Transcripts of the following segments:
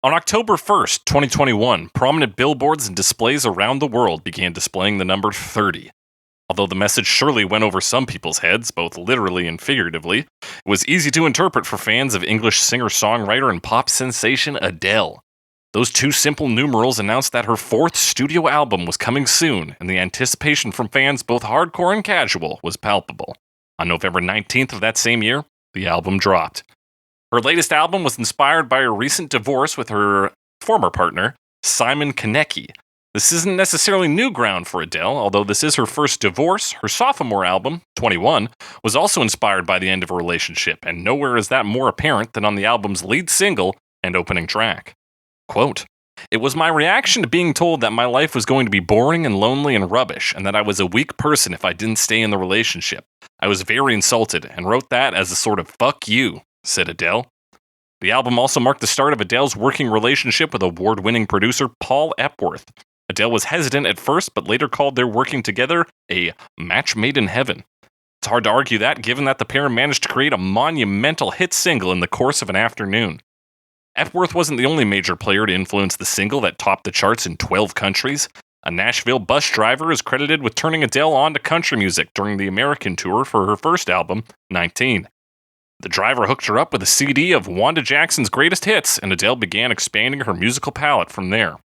On October 1st, 2021, prominent billboards and displays around the world began displaying the number 30. Although the message surely went over some people's heads, both literally and figuratively, it was easy to interpret for fans of English singer-songwriter and pop sensation Adele. Those two simple numerals announced that her fourth studio album was coming soon, and the anticipation from fans, both hardcore and casual, was palpable. On November 19th of that same year, the album dropped. Her latest album was inspired by her recent divorce with her former partner, Simon Konecki. This isn't necessarily new ground for Adele, although this is her first divorce. Her sophomore album, 21, was also inspired by the end of a relationship, and nowhere is that more apparent than on the album's lead single and opening track. Quote, "It was my reaction to being told that my life was going to be boring and lonely and rubbish, and that I was a weak person if I didn't stay in the relationship. I was very insulted, and wrote that as a sort of fuck you," said Adele. The album also marked the start of Adele's working relationship with award-winning producer Paul Epworth. Adele was hesitant at first, but later called their working together a match made in heaven. It's hard to argue that, given that the pair managed to create a monumental hit single in the course of an afternoon. Epworth wasn't the only major player to influence the single that topped the charts in 12 countries. A Nashville bus driver is credited with turning Adele on to country music during the American tour for her first album, 19. The driver hooked her up with a CD of Wanda Jackson's greatest hits, and Adele began expanding her musical palette from there.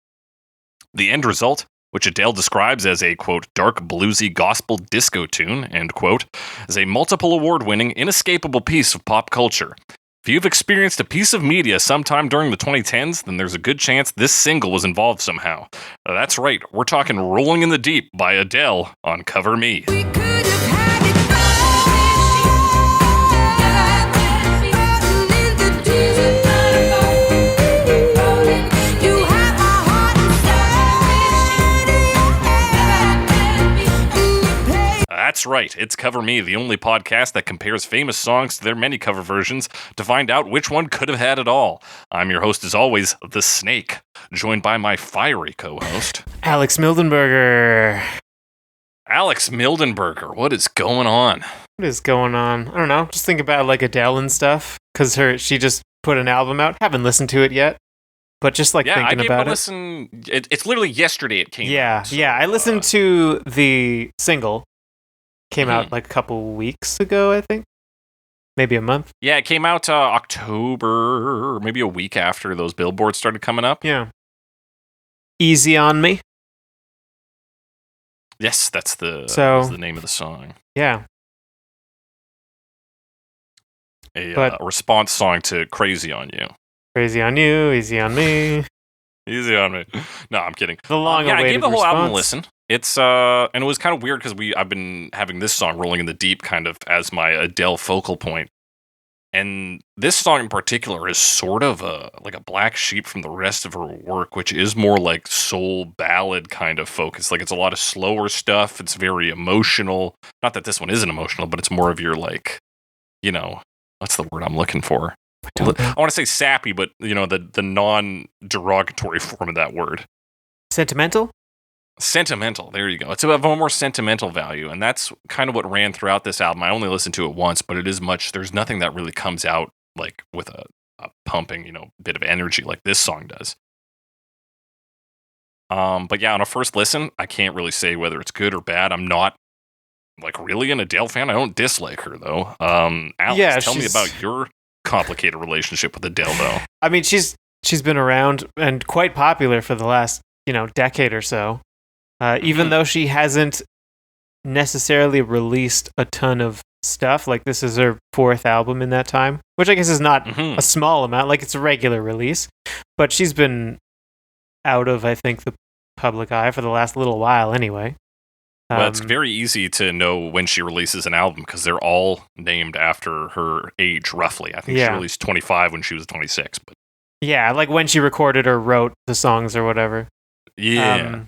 The end result, which Adele describes as a, quote, dark bluesy gospel disco tune, end quote, is a multiple award-winning, inescapable piece of pop culture. If you've experienced a piece of media sometime during the 2010s, then there's a good chance this single was involved somehow. That's right, we're talking Rolling in the Deep by Adele on Cover Me. That's right, it's Cover Me, the only podcast that compares famous songs to their many cover versions to find out which one could have had it all. I'm your host, as always, The Snake, joined by my fiery co-host, Alex Mildenberger. Alex Mildenberger, what is going on? What is going on? I don't know, just think about like Adele and stuff, because she just put an album out. Haven't listened to it yet, but just like thinking about it. Yeah, I gave it a listen. It's literally yesterday it came out. So, I listened to the single. Came out like a couple weeks ago, I think. Maybe a month. Yeah, it came out October, maybe a week after those billboards started coming up. Yeah. Easy on Me. Yes, that's the name of the song. Yeah. A response song to Crazy on You. Crazy on You, Easy on Me. Easy on Me. No, I'm kidding. The long-awaited I gave the whole response. album a listen. It's and it was kind of weird because I've been having this song Rolling in the Deep kind of as my Adele focal point. And this song in particular is sort of like a black sheep from the rest of her work, which is more like soul ballad kind of focus. Like it's a lot of slower stuff. It's very emotional. Not that this one isn't emotional, but it's more of your like, you know, what's the word I'm looking for? I want to say sappy, but you know, the non-derogatory form of that word. Sentimental? Sentimental, there you go. It's of a more sentimental value, and that's kind of what ran throughout this album. I only listened to it once, but it is there's nothing that really comes out like with a pumping, you know, bit of energy like this song does. But yeah, on a first listen, I can't really say whether it's good or bad. I'm not like really an Adele fan. I don't dislike her though. Alex, tell me about your complicated relationship with Adele though. I mean, she's been around and quite popular for the last, decade or so. Even though she hasn't necessarily released a ton of stuff, like this is her fourth album in that time, which I guess is not a small amount, like it's a regular release, but she's been out of, I think, the public eye for the last little while anyway. Well, it's very easy to know when she releases an album because they're all named after her age, roughly. I think she released 25 when she was 26. But yeah, like when she recorded or wrote the songs or whatever. Yeah.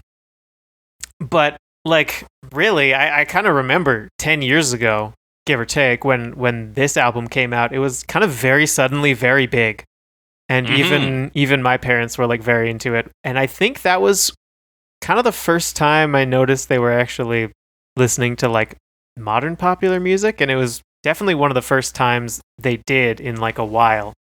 But, like, really, I kind of remember 10 years ago, give or take, when this album came out, it was kind of very suddenly very big. And even my parents were, like, very into it. And I think that was kind of the first time I noticed they were actually listening to, like, modern popular music. And it was definitely one of the first times they did in, like, a while.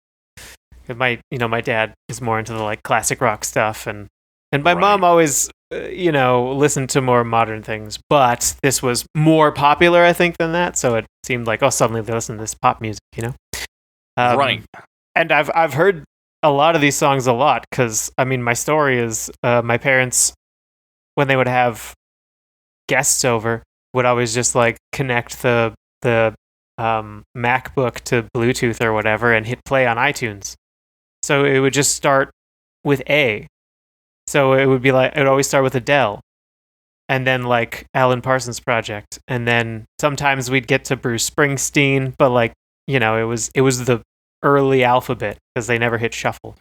My dad is more into the like classic rock stuff, and my mom always listened to more modern things, but this was more popular, I think, than that. So it seemed like, oh, suddenly they listen to this pop music, Right. And I've heard a lot of these songs a lot because I mean, my story is my parents, when they would have guests over, would always just like connect the MacBook to Bluetooth or whatever and hit play on iTunes. So it would just start with A. So it would always start with Adele, and then like Alan Parsons Project, and then sometimes we'd get to Bruce Springsteen, but like it was the early alphabet because they never hit shuffle.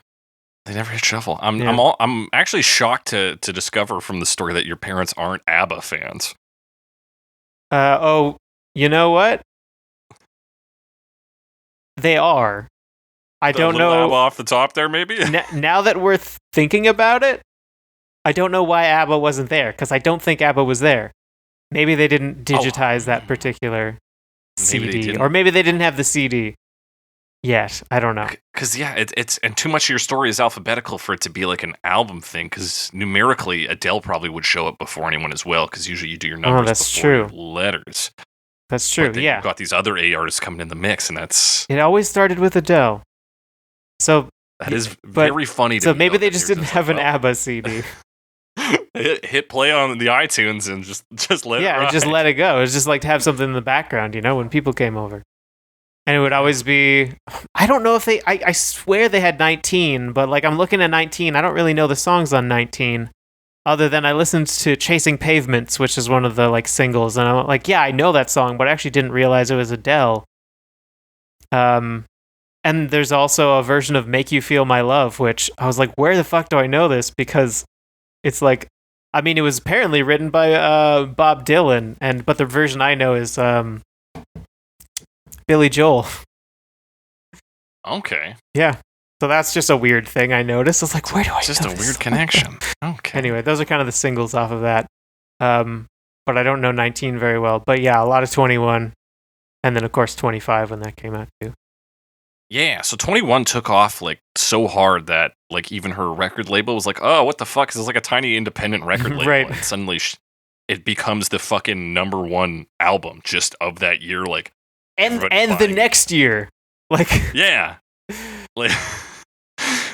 I'm actually shocked to discover from the story that your parents aren't ABBA fans. Oh, you know what? They are. I don't know. ABBA off the top there, maybe. Now that we're thinking about it, I don't know why ABBA wasn't there because I don't think ABBA was there. Maybe they didn't digitize that particular CD, or maybe they didn't have the CD yet. I don't know. Because it's and too much of your story is alphabetical for it to be like an album thing. Because numerically, Adele probably would show up before anyone as well. Because usually you do your numbers before your letters. That's true. Yeah, you've got these other A artists coming in the mix, and it always started with Adele. So that is very funny. So maybe they just didn't have an ABBA CD. hit play on the iTunes and just let it ride. Yeah, just let it go. It's just like to have something in the background, when people came over. And it would always be, I don't know if I swear they had 19, but like I'm looking at 19, I don't really know the songs on 19, other than I listened to Chasing Pavements, which is one of the like singles, and I'm like, yeah, I know that song, but I actually didn't realize it was Adele. And there's also a version of Make You Feel My Love, which I was like, where the fuck do I know this? Because it's like, I mean, it was apparently written by Bob Dylan, but the version I know is Billy Joel. Okay. Yeah. So that's just a weird thing I noticed. I was like, where do I know this? Just a weird song? connection. Okay. Anyway, those are kind of the singles off of that. But I don't know 19 very well. But yeah, a lot of 21. And then, of course, 25 when that came out, too. Yeah, so 21 took off like so hard that like even her record label was like, oh, what the fuck? This is like a tiny independent record label. Right. And suddenly it becomes the fucking number one album just of that year. Like, and the next year. Like, yeah. Like,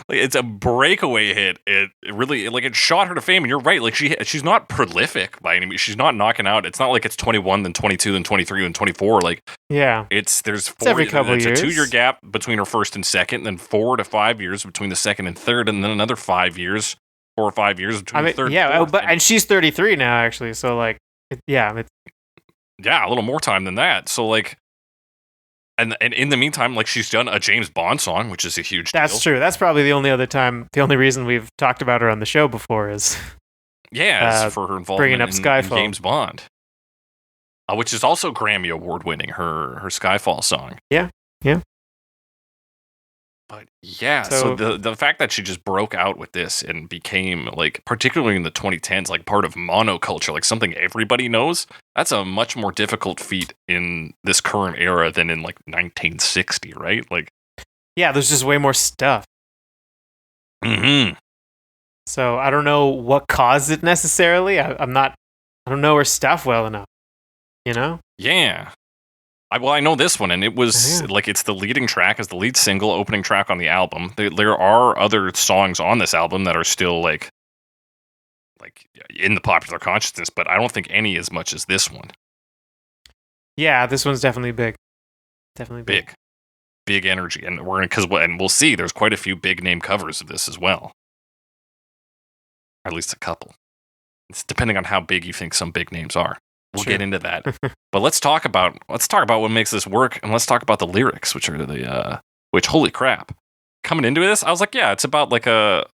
it's a breakaway hit. It really, like, it shot her to fame. And you're right. Like, she's not prolific by any means. She's not knocking out. It's not like it's 21, then 22, then 23, then 24. Like, yeah, there's every couple years. It's a 2-year gap between her first and second, and then 4 to 5 years between the second and third, and then another 5 years, 4 or 5 years between the third. Yeah, and fourth. And she's 33 now, actually. So like, a little more time than that. So like. And in the meantime, like she's done a James Bond song, which is a huge deal. That's true. That's probably the only reason we've talked about her on the show before is for her involvement bringing up Skyfall. In James Bond, which is also Grammy Award winning. Her Skyfall song. Yeah. But yeah, so the fact that she just broke out with this and became like, particularly in the 2010s, like part of monoculture, like something everybody knows, that's a much more difficult feat in this current era than in like 1960, right? Like, yeah, there's just way more stuff. Mm-hmm. So I don't know what caused it necessarily. I don't know her stuff well enough, Yeah. I know this one, and it was like it's the leading track, is the lead single, opening track on the album. There are other songs on this album that are still like in the popular consciousness, but I don't think any as much as this one. Yeah, this one's definitely big. Definitely big energy, and we'll see. There's quite a few big name covers of this as well, or at least a couple. It's depending on how big you think some big names are. We'll get into that, but let's talk about what makes this work, and let's talk about the lyrics, which are which holy crap! Coming into this, I was like, yeah, it's about like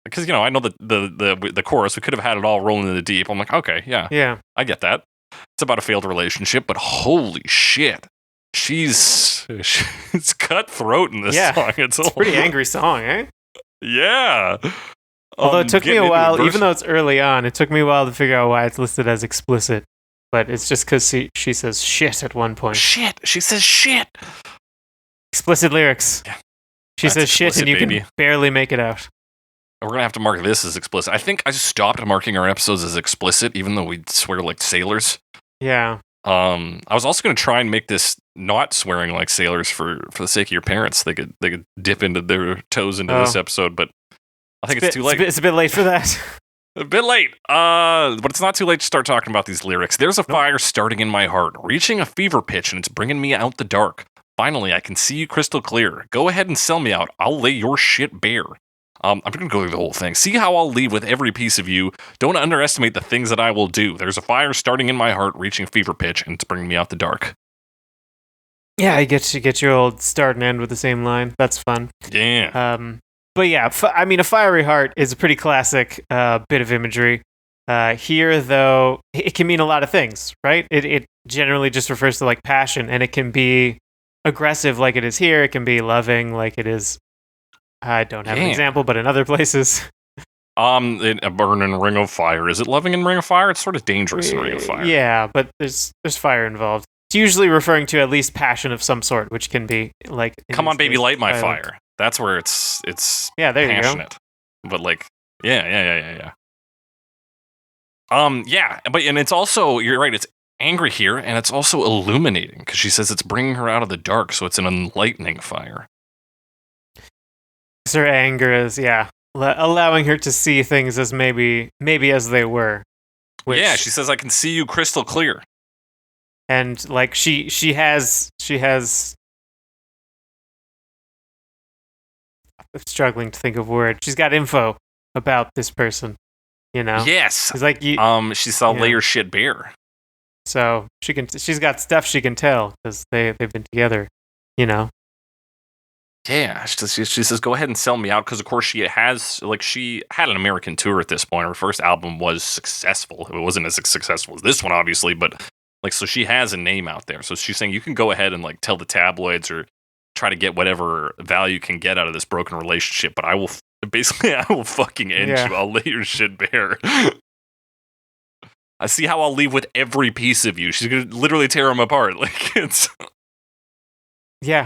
because I know the chorus. We could have had it all rolling in the deep. I'm like, okay, yeah, I get that. It's about a failed relationship, but holy shit, she's cutthroat in this song. It's a pretty angry song, eh? Yeah. Although it took me a while, even though it's early on, it took me a while to figure out why it's listed as explicit. But it's just because she says shit at one point. Shit. She says shit. Explicit lyrics. Yeah. She That's says shit and explicit, you baby. can barely make it out. We're gonna have to mark this as explicit. I think I stopped marking our episodes as explicit, even though we swear like sailors. Yeah. I was also gonna try and make this not swearing like sailors for the sake of your parents. They could dip into their toes into this episode, but I think it's too late. It's a bit late for that. A bit late. But it's not too late to start talking about these lyrics. There's a fire starting in my heart, reaching a fever pitch, and it's bringing me out the dark. Finally, I can see you crystal clear. Go ahead and sell me out. I'll lay your shit bare. I'm going to go through the whole thing. See how I'll leave with every piece of you. Don't underestimate the things that I will do. There's a fire starting in my heart, reaching a fever pitch, and it's bringing me out the dark. Yeah, you get your old start and end with the same line. That's fun. Yeah. But yeah, I mean, a fiery heart is a pretty classic bit of imagery. Here, though, it can mean a lot of things, right? It generally just refers to like passion, and it can be aggressive like it is here. It can be loving like it is. I don't have an example, but in other places. A burning ring of fire. Is it loving in Ring of Fire? It's sort of dangerous in Ring of Fire. Yeah, but there's fire involved. It's usually referring to at least passion of some sort, which can be like. Come on, baby, light my fire. That's where it's yeah, there passionate. You go. But like, yeah. But and it's also, you're right, it's angry here, and it's also illuminating because she says it's bringing her out of the dark, so it's an enlightening fire. Her anger is allowing her to see things as maybe as they were. Yeah, she says I can see you crystal clear. And like she has I'm struggling to think of words. She's got info about this person, you know. Yes. It's like she saw lay your shit bare. So she's got stuff she can tell because they've been together, you know. Yeah, she says, go ahead and sell me out, because of course she had an American tour at this point. Her first album was successful. It wasn't as successful as this one, obviously, but like, so she has a name out there. So she's saying you can go ahead and like tell the tabloids or try to get whatever value you can get out of this broken relationship, but I will fucking end you. I'll lay your shit bare. I see how I'll leave with every piece of you. She's gonna literally tear them apart. Like it's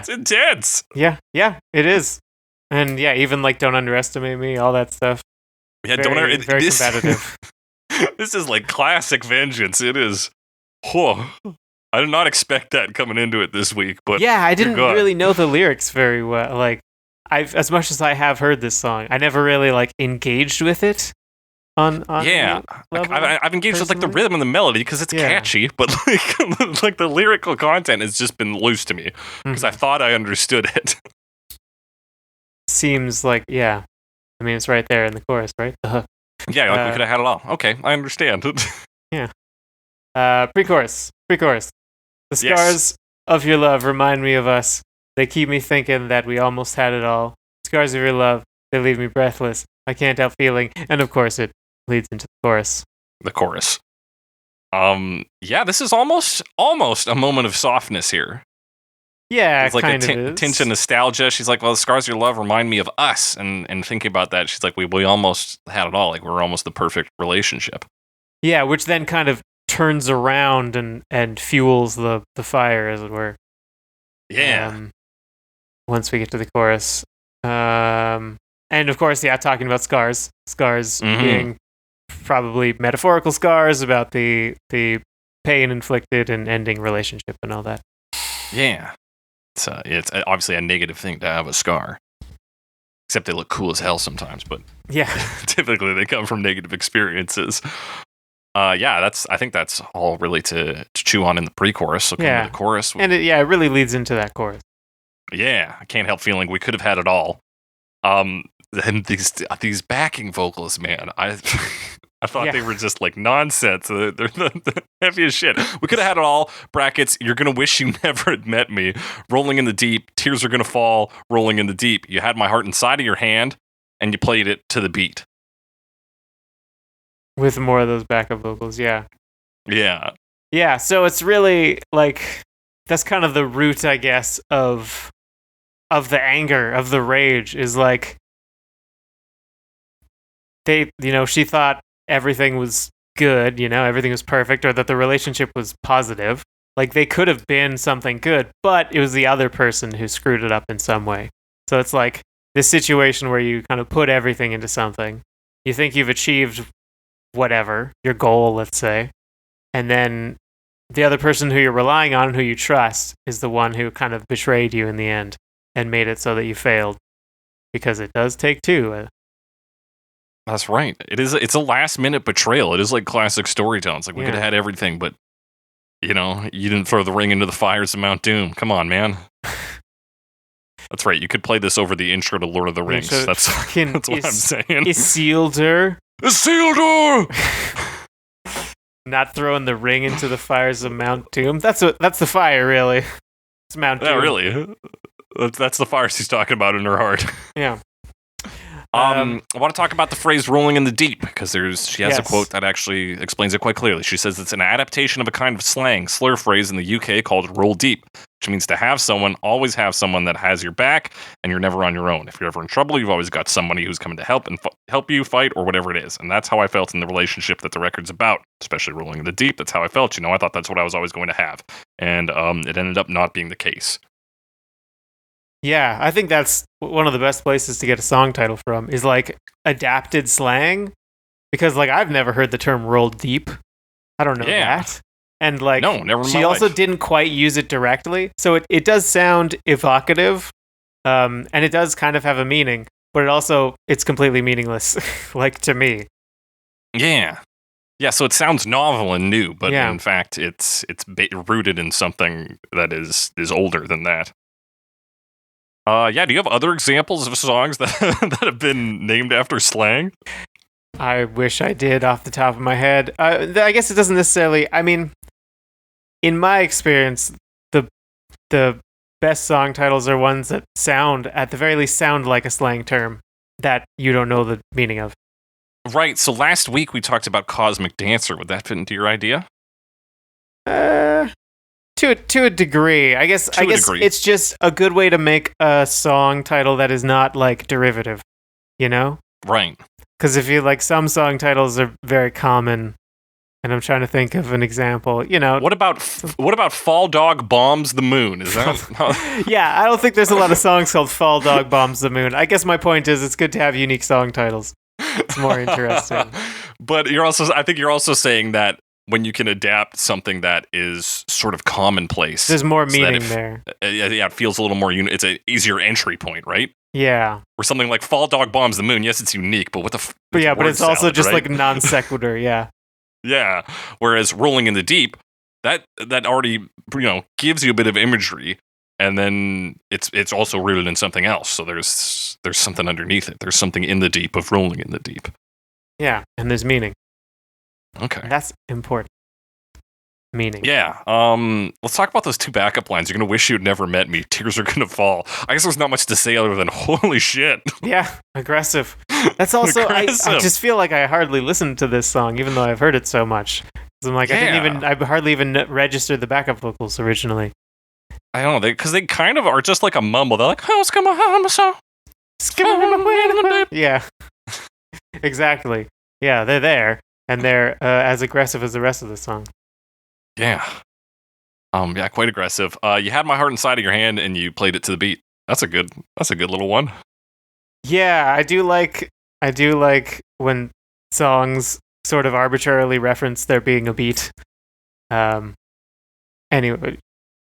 intense. Yeah, it is. And yeah, even like don't underestimate me, all that stuff. Yeah, very competitive. This is like classic vengeance. It is. Whoa. I did not expect that coming into it this week, but yeah, I didn't really know the lyrics very well. Like, as much as I have heard this song, I never really like engaged with it. On yeah, I've engaged with like the rhythm and the melody because it's catchy, but like the lyrical content has just been loose to me because I thought I understood it. Seems like I mean it's right there in the chorus, right? The hook. Yeah, like we could have had it all. Okay, I understand. Yeah. Pre-chorus. The scars of your love remind me of us. They keep me thinking that we almost had it all. Scars of your love, they leave me breathless. I can't help feeling, and of course it leads into the chorus. The chorus. This is almost a moment of softness here. Yeah, it's like kind a tinge of nostalgia. She's like, well, the scars of your love remind me of us. And thinking about that, she's like, we almost had it all. Like, we're almost the perfect relationship. Yeah, which then kind of turns around and fuels the fire, as it were. Yeah. Once we get to the chorus. And of course, talking about scars. Scars being probably metaphorical scars about the pain inflicted and ending relationship and all that. Yeah. It's obviously a negative thing to have a scar. Except they look cool as hell sometimes, but typically they come from negative experiences. I think that's all really to chew on in the pre-chorus. So come to the chorus. And it really leads into that chorus. Yeah, I can't help feeling we could have had it all. And these backing vocals, man, I thought they were just like nonsense. They're the heaviest shit. We could have had it all. Brackets, you're going to wish you never had met me. Rolling in the deep. Tears are going to fall. Rolling in the deep. You had my heart inside of your hand, and you played it to the beat. With more of those backup vocals, yeah. Yeah. Yeah, so it's really like, that's kind of the root, I guess, of the anger, of the rage, is like, she thought everything was good, everything was perfect, or that the relationship was positive. Like, they could have been something good, but it was the other person who screwed it up in some way. So it's like this situation where you kind of put everything into something. You think you've achieved whatever, your goal, let's say. And then the other person who you're relying on, who you trust, is the one who kind of betrayed you in the end and made it so that you failed. Because it does take two. That's right. It's a last minute betrayal. It is like classic storytelling. It's like we could have had everything, but you didn't throw the ring into the fires of Mount Doom. Come on, man. That's right. You could play this over the intro to Lord of the Rings. That's what I'm saying. Isildur. Isildur! Not throwing the ring into the fires of Mount Doom. That's the fire, really. It's Mount Doom. Yeah, really. That's the fires he's talking about in her heart. Yeah. I want to talk about the phrase "rolling in the deep" because she has a quote that actually explains it quite clearly. She says it's an adaptation of a kind of slang slur phrase in the UK called "roll deep," which means to always have someone that has your back, and you're never on your own. If you're ever in trouble, you've always got somebody who's coming to help and help you fight or whatever it is. And that's how I felt in the relationship that the record's about, especially rolling in the deep. That's how I felt. I thought that's what I was always going to have, and it ended up not being the case. Yeah, I think that's one of the best places to get a song title from is like adapted slang, because like I've never heard the term "roll deep." I don't know that, and like no, never. She also didn't quite use it directly, so it does sound evocative, and it does kind of have a meaning, but it's completely meaningless, like to me. Yeah. Yeah, so it sounds novel and new, but in fact, it's rooted in something that is older than that. Do you have other examples of songs that have been named after slang? I wish I did off the top of my head. I guess it doesn't necessarily. I mean, in my experience, the best song titles are ones that at the very least, sound like a slang term that you don't know the meaning of. Right. So last week we talked about Cosmic Dancer. Would that fit into your idea? To a degree, I guess it's just a good way to make a song title that is not like derivative, Right. Because if you like, some song titles are very common, and I'm trying to think of an example. What about Fall Dog Bombs the Moon? Is that? Yeah, I don't think there's a lot of songs called Fall Dog Bombs the Moon. I guess my point is it's good to have unique song titles. It's more interesting. But I think you're also saying that when you can adapt something that is sort of commonplace, there's more meaning there. Yeah, it feels a little more. It's an easier entry point, right? Yeah. Or something like Fall Dog Bombs the Moon. Yes, it's unique, but but it's also just like non sequitur. Yeah. Yeah. Whereas Rolling in the Deep, that already gives you a bit of imagery, and then it's also rooted in something else. So there's something underneath it. There's something in the deep of rolling in the deep. Yeah, and there's meaning. Okay. That's important. Meaning. Yeah. Let's talk about those two backup lines. You're going to wish you'd never met me. Tears are going to fall. I guess there's not much to say other than holy shit. Yeah. Aggressive. That's also, aggressive. I just feel like I hardly listened to this song, even though I've heard it so much. I'm like, I hardly even registered the backup vocals originally. I don't know, because they kind of are just like a mumble. They're like, yeah. Exactly. Yeah, they're there. And they're as aggressive as the rest of the song. Yeah. Yeah, quite aggressive. You had my heart inside of your hand, and you played it to the beat. That's a good little one. Yeah, I do like when songs sort of arbitrarily reference there being a beat.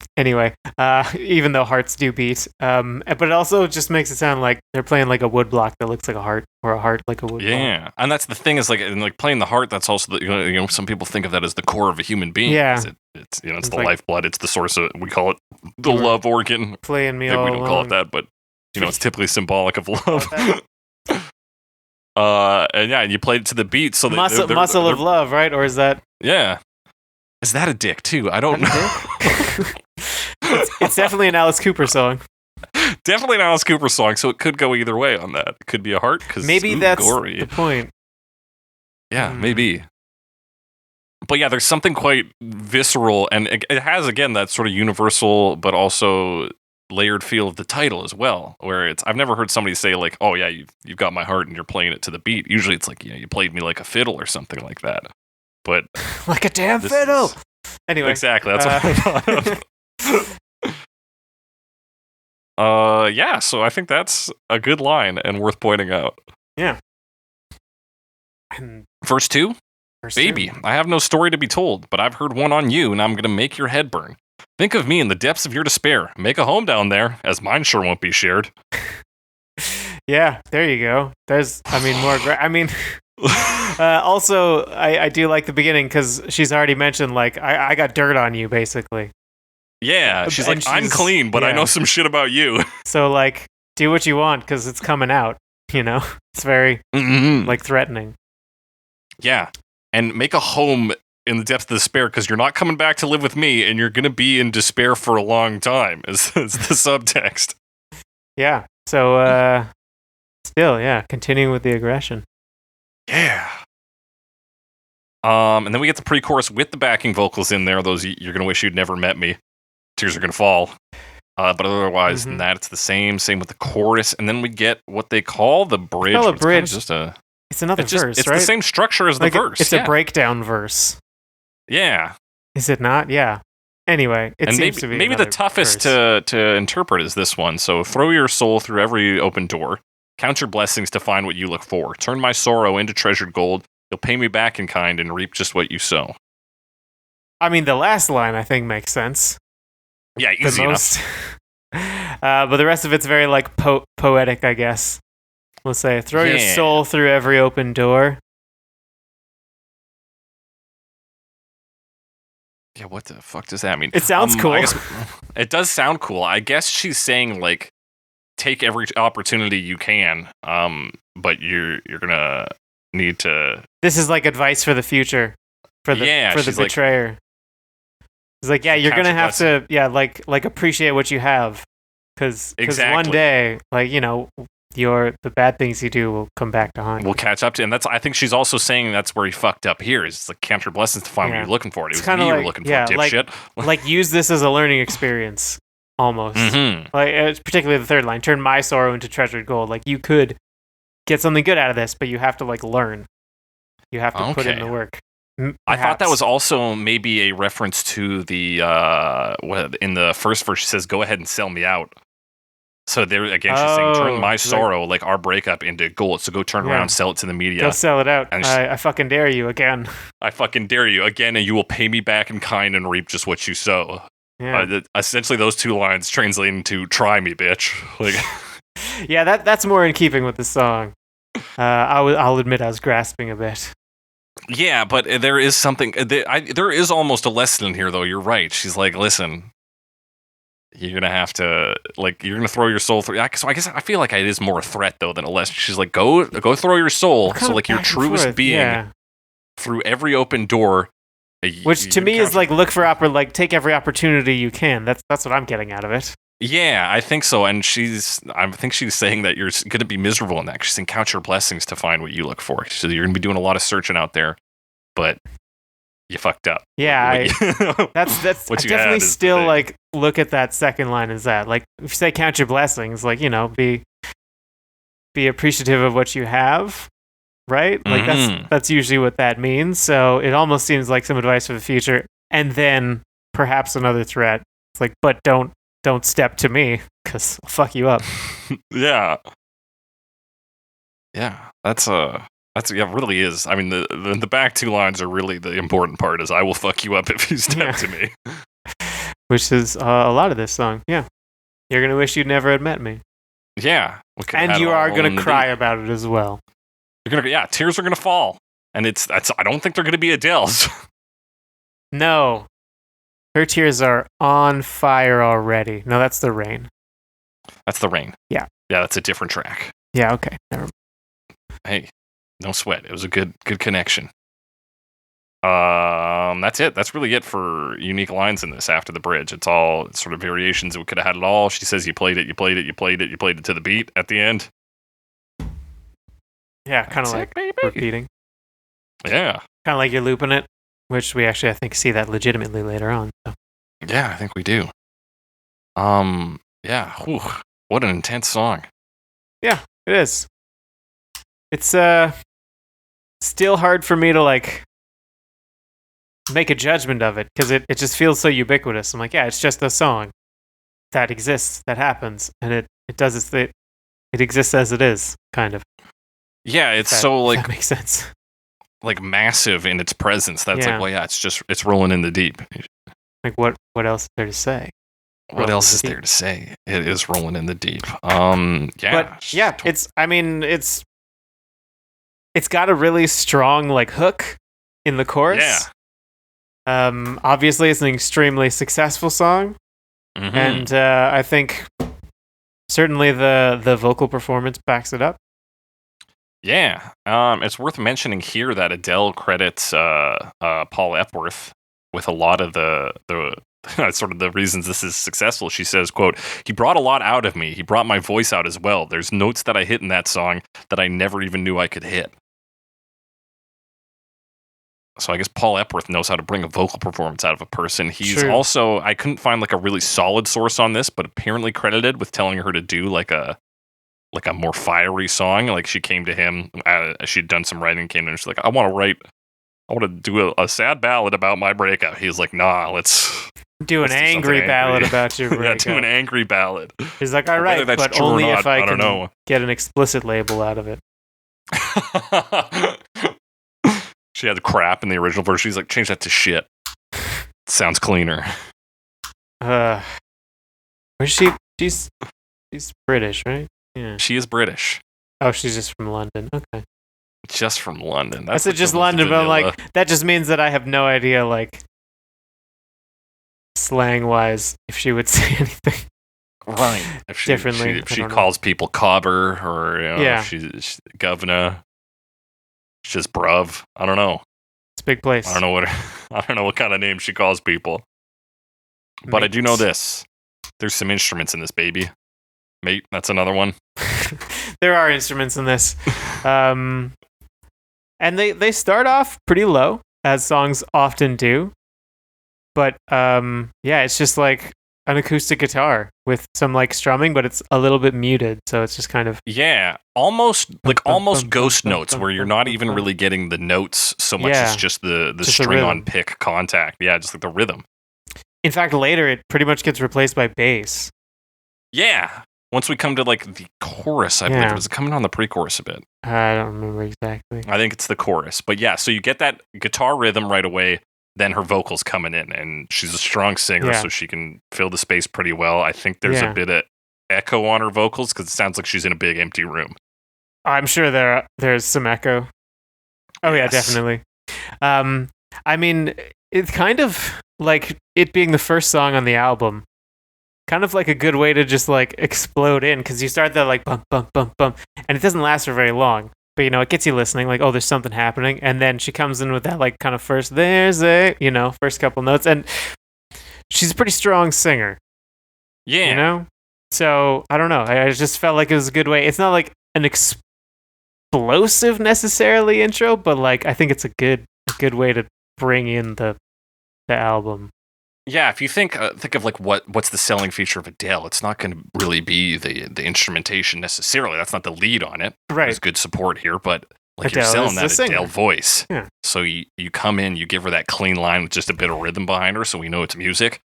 Anyway, even though hearts do beat, but it also just makes it sound like they're playing like a wood block that looks like a heart, or a heart like a wood block. Yeah, and that's the thing is like playing the heart. That's also some people think of that as the core of a human being. Yeah, it's the like, lifeblood. It's the source of, we call it the love organ. Playing me Maybe all we don't along. call it that, but it's typically symbolic of love. And yeah, you played it to the beat. So muscle of love, right? Or is that? Yeah. Is that a dick too? I don't know. It's definitely an Alice Cooper song. Definitely an Alice Cooper song, so it could go either way on that. It could be a heart, because maybe that's gory. The point. Yeah, maybe. But yeah, there's something quite visceral, and it has, again, that sort of universal but also layered feel of the title as well, where I've never heard somebody say like, oh yeah, you've got my heart and you're playing it to the beat. Usually it's like, you played me like a fiddle or something like that. But like a damn fiddle. Anyway, exactly. That's what I thought of. Yeah, so I think that's a good line and worth pointing out. Yeah. And Verse 2, verse baby, 2. I have no story to be told, but I've heard one on you, and I'm going to make your head burn. Think of me in the depths of your despair. Make a home down there, as mine sure won't be shared. Yeah, there you go. There's, more. Also, I do like the beginning because she's already mentioned, like, I got dirt on you, basically. Yeah, she's And like, I'm clean, but I know some shit about you. So, like, do what you want because it's coming out, you know? It's very, like, threatening. Yeah, and make a home in the depths of despair because you're not coming back to live with me, and you're going to be in despair for a long time, is the subtext. Yeah, so, still, yeah, continuing with the aggression. Yeah. And then we get the pre-chorus with the backing vocals in there. Those you're gonna wish you'd never met me. Tears are gonna fall. But otherwise than that, it's the same. Same with the chorus, and then we get what they call the bridge. It's a bridge. It's another verse, it's right? the same structure as the verse. It's a breakdown verse. Yeah. Is it not? Yeah. Anyway, it and seems to be maybe the toughest to interpret is this one. So throw your soul through every open door. Count your blessings to find what you look for. Turn my sorrow into treasured gold. You'll pay me back in kind and reap just what you sow. I mean, the last line I think makes sense. Yeah, easy enough. But the rest of it's very like poetic, I guess. We'll say, throw your soul through every open door. Yeah, what the fuck does that mean? It sounds cool. I guess, it does sound cool. I guess she's saying, like, take every opportunity you can, but you're gonna need to. This is like advice for the future, for the betrayer. Like, it's like, yeah, you're gonna have to, like appreciate what you have, because one day, like, you know, the bad things you do will come back to haunt you. We'll catch up to, and I think she's also saying that's where he fucked up here. Is like count your blessings to find what you're looking for. It was me you were looking for, dipshit. Like use this as a learning experience. Almost. Like, particularly the third line, turn my sorrow into treasured gold. Like, you could get something good out of this, but you have to, like, learn. You have to put in the work. I thought that was also maybe a reference to the, in the first verse, she says, go ahead and sell me out. So there, again, she's saying, turn my sorrow, like our breakup, into gold. So go turn around, sell it to the media. Go sell it out. And I fucking dare you again. I fucking dare you again, and you will pay me back in kind and reap just what you sow. Yeah. Essentially, those two lines translating to "try me, bitch." Like, yeah, that's more in keeping with the song. I'll admit I was grasping a bit. Yeah, but there is something. There is almost a lesson in here, though. You're right. She's like, listen, you're gonna have to, like, you're gonna throw your soul through. So I guess I feel like it is more a threat though than a lesson. She's like, go throw your soul. So like your truest being through every open door. Which to me is like take every opportunity you can. That's what I'm getting out of it. Yeah, I think so. And I think she's saying that you're going to be miserable in that. She's saying count your blessings to find what you look for. So you're going to be doing a lot of searching out there, but you fucked up. Yeah, that's what I definitely still like look at that second line as that. Like if you say count your blessings, like, you know, be appreciative of what you have. Right? Like that's usually what that means. So it almost seems like some advice for the future, and then perhaps another threat. It's like, but don't step to me, because I'll fuck you up. Yeah. That's really is. I mean, the back two lines are really the important part. Is I will fuck you up if you step to me. Which is a lot of this song. Yeah, you're gonna wish you'd never had met me. Yeah, and you are gonna cry about it as well. Tears are gonna fall, and I don't think they're gonna be Adele's. No, her tears are on fire already. No, that's the rain. That's the rain. Yeah, that's a different track. Yeah, okay, never mind. Hey, no sweat. It was a good connection. That's it. That's really it for unique lines in this after the bridge. It's all sort of variations. We could have had it all. She says you played it to the beat at the end. Yeah, kind of like repeating. Yeah. Kind of like you're looping it, which we actually, I think, see that legitimately later on. So. Yeah, I think we do. Yeah. Whew, what an intense song. Yeah, it is. It's still hard for me to like make a judgment of it because it just feels so ubiquitous. I'm like, yeah, it's just a song. that exists, that happens, and it does its thing. It exists as it is, kind of. Yeah, it's If so like that makes sense. like massive in its presence. That's Yeah. like, well, yeah, it's rolling in the deep. Like what else is there to say? What Rolling else in is the there deep. to say? It is rolling in the deep. But yeah, it's got a really strong like hook in the chorus. Yeah. Obviously it's an extremely successful song, Mhm. and I think certainly the vocal performance backs it up. Yeah. It's worth mentioning here that Adele credits Paul Epworth with a lot of the sort of the reasons this is successful. She says, quote, "He brought a lot out of me. He brought my voice out as well. There's notes that I hit in that song that I never even knew I could hit." So I guess Paul Epworth knows how to bring a vocal performance out of a person. He's True. also, I couldn't find like a really solid source on this, but apparently credited with telling her to do like a more fiery song. Like she came to him, she'd done some writing, came to him, she's like, I want to do a sad ballad about my breakup. He's like, nah, let's Do an do angry something ballad angry. about your yeah, breakup. do an angry ballad. He's like, all Whether right, that's but true or only not, if I don't can know. get an explicit label out of it. She had crap in the original version. She's like, change that to shit. Sounds cleaner. Where's she? She's British, right? Yeah. She is British. Oh, she's just from London. Okay. Just from London. I said just London, but I'm like, that just means that I have no idea, like, slang-wise, if she would say anything. Right. If she, differently. If she calls people cobber or Yeah. if she's governor. It's just bruv. I don't know. It's a big place. I don't know what kind of name she calls people. But I do know this. There's some instruments in this baby. Mate, that's another one. There are instruments in this. And they start off pretty low, as songs often do. But yeah, it's just like an acoustic guitar with some like strumming, but it's a little bit muted, so it's just kind of almost ghost notes where you're not even really getting the notes so much as just the Just the string rhythm. on pick contact. Yeah, just like the rhythm. In fact, later it pretty much gets replaced by bass. Yeah. Once we come to like the chorus, I believe it was coming on the pre-chorus a bit. I don't remember exactly. I think it's the chorus. But yeah, so you get that guitar rhythm right away, then her vocals coming in, and she's a strong singer, so she can fill the space pretty well. I think there's a bit of echo on her vocals because it sounds like she's in a big empty room. I'm sure there's some echo. Oh yeah, definitely. I mean, it's kind of like it being the first song on the album. Kind of like a good way to just like explode in, because you start that like bump, bump, bump, bump, and it doesn't last for very long. But it gets you listening, like, oh, there's something happening, and then she comes in with that like kind of first first couple notes, and she's a pretty strong singer. Yeah. So I don't know. I just felt like it was a good way. It's not like an explosive necessarily intro, but like I think it's a good way to bring in the album. Yeah, if you think of like what's the selling feature of Adele, it's not going to really be the instrumentation necessarily. That's not the lead on it. Right. There's good support here, but like Adele you're selling is that the Adele singer. voice. Yeah. So you come in, you give her that clean line with just a bit of rhythm behind her, so we know it's music.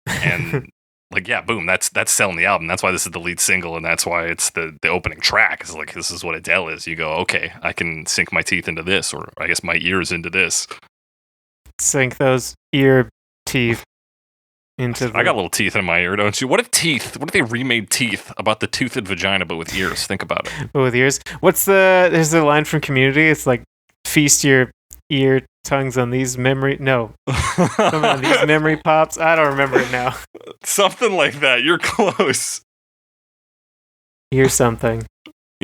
And like, yeah, boom, that's selling the album. That's why this is the lead single, and that's why it's the opening track. It's like, this is what Adele is. You go, okay, I can sink my teeth into this, or I guess my ears into this. Sink those ear teeth into I got little teeth in my ear, don't you? What if they remade teeth about the toothed vagina, but with ears? Think about it. with ears. There's a line from Community. It's like, feast your ear tongues on these memory pops. I don't remember it now. Something like that. You're close. Ear something.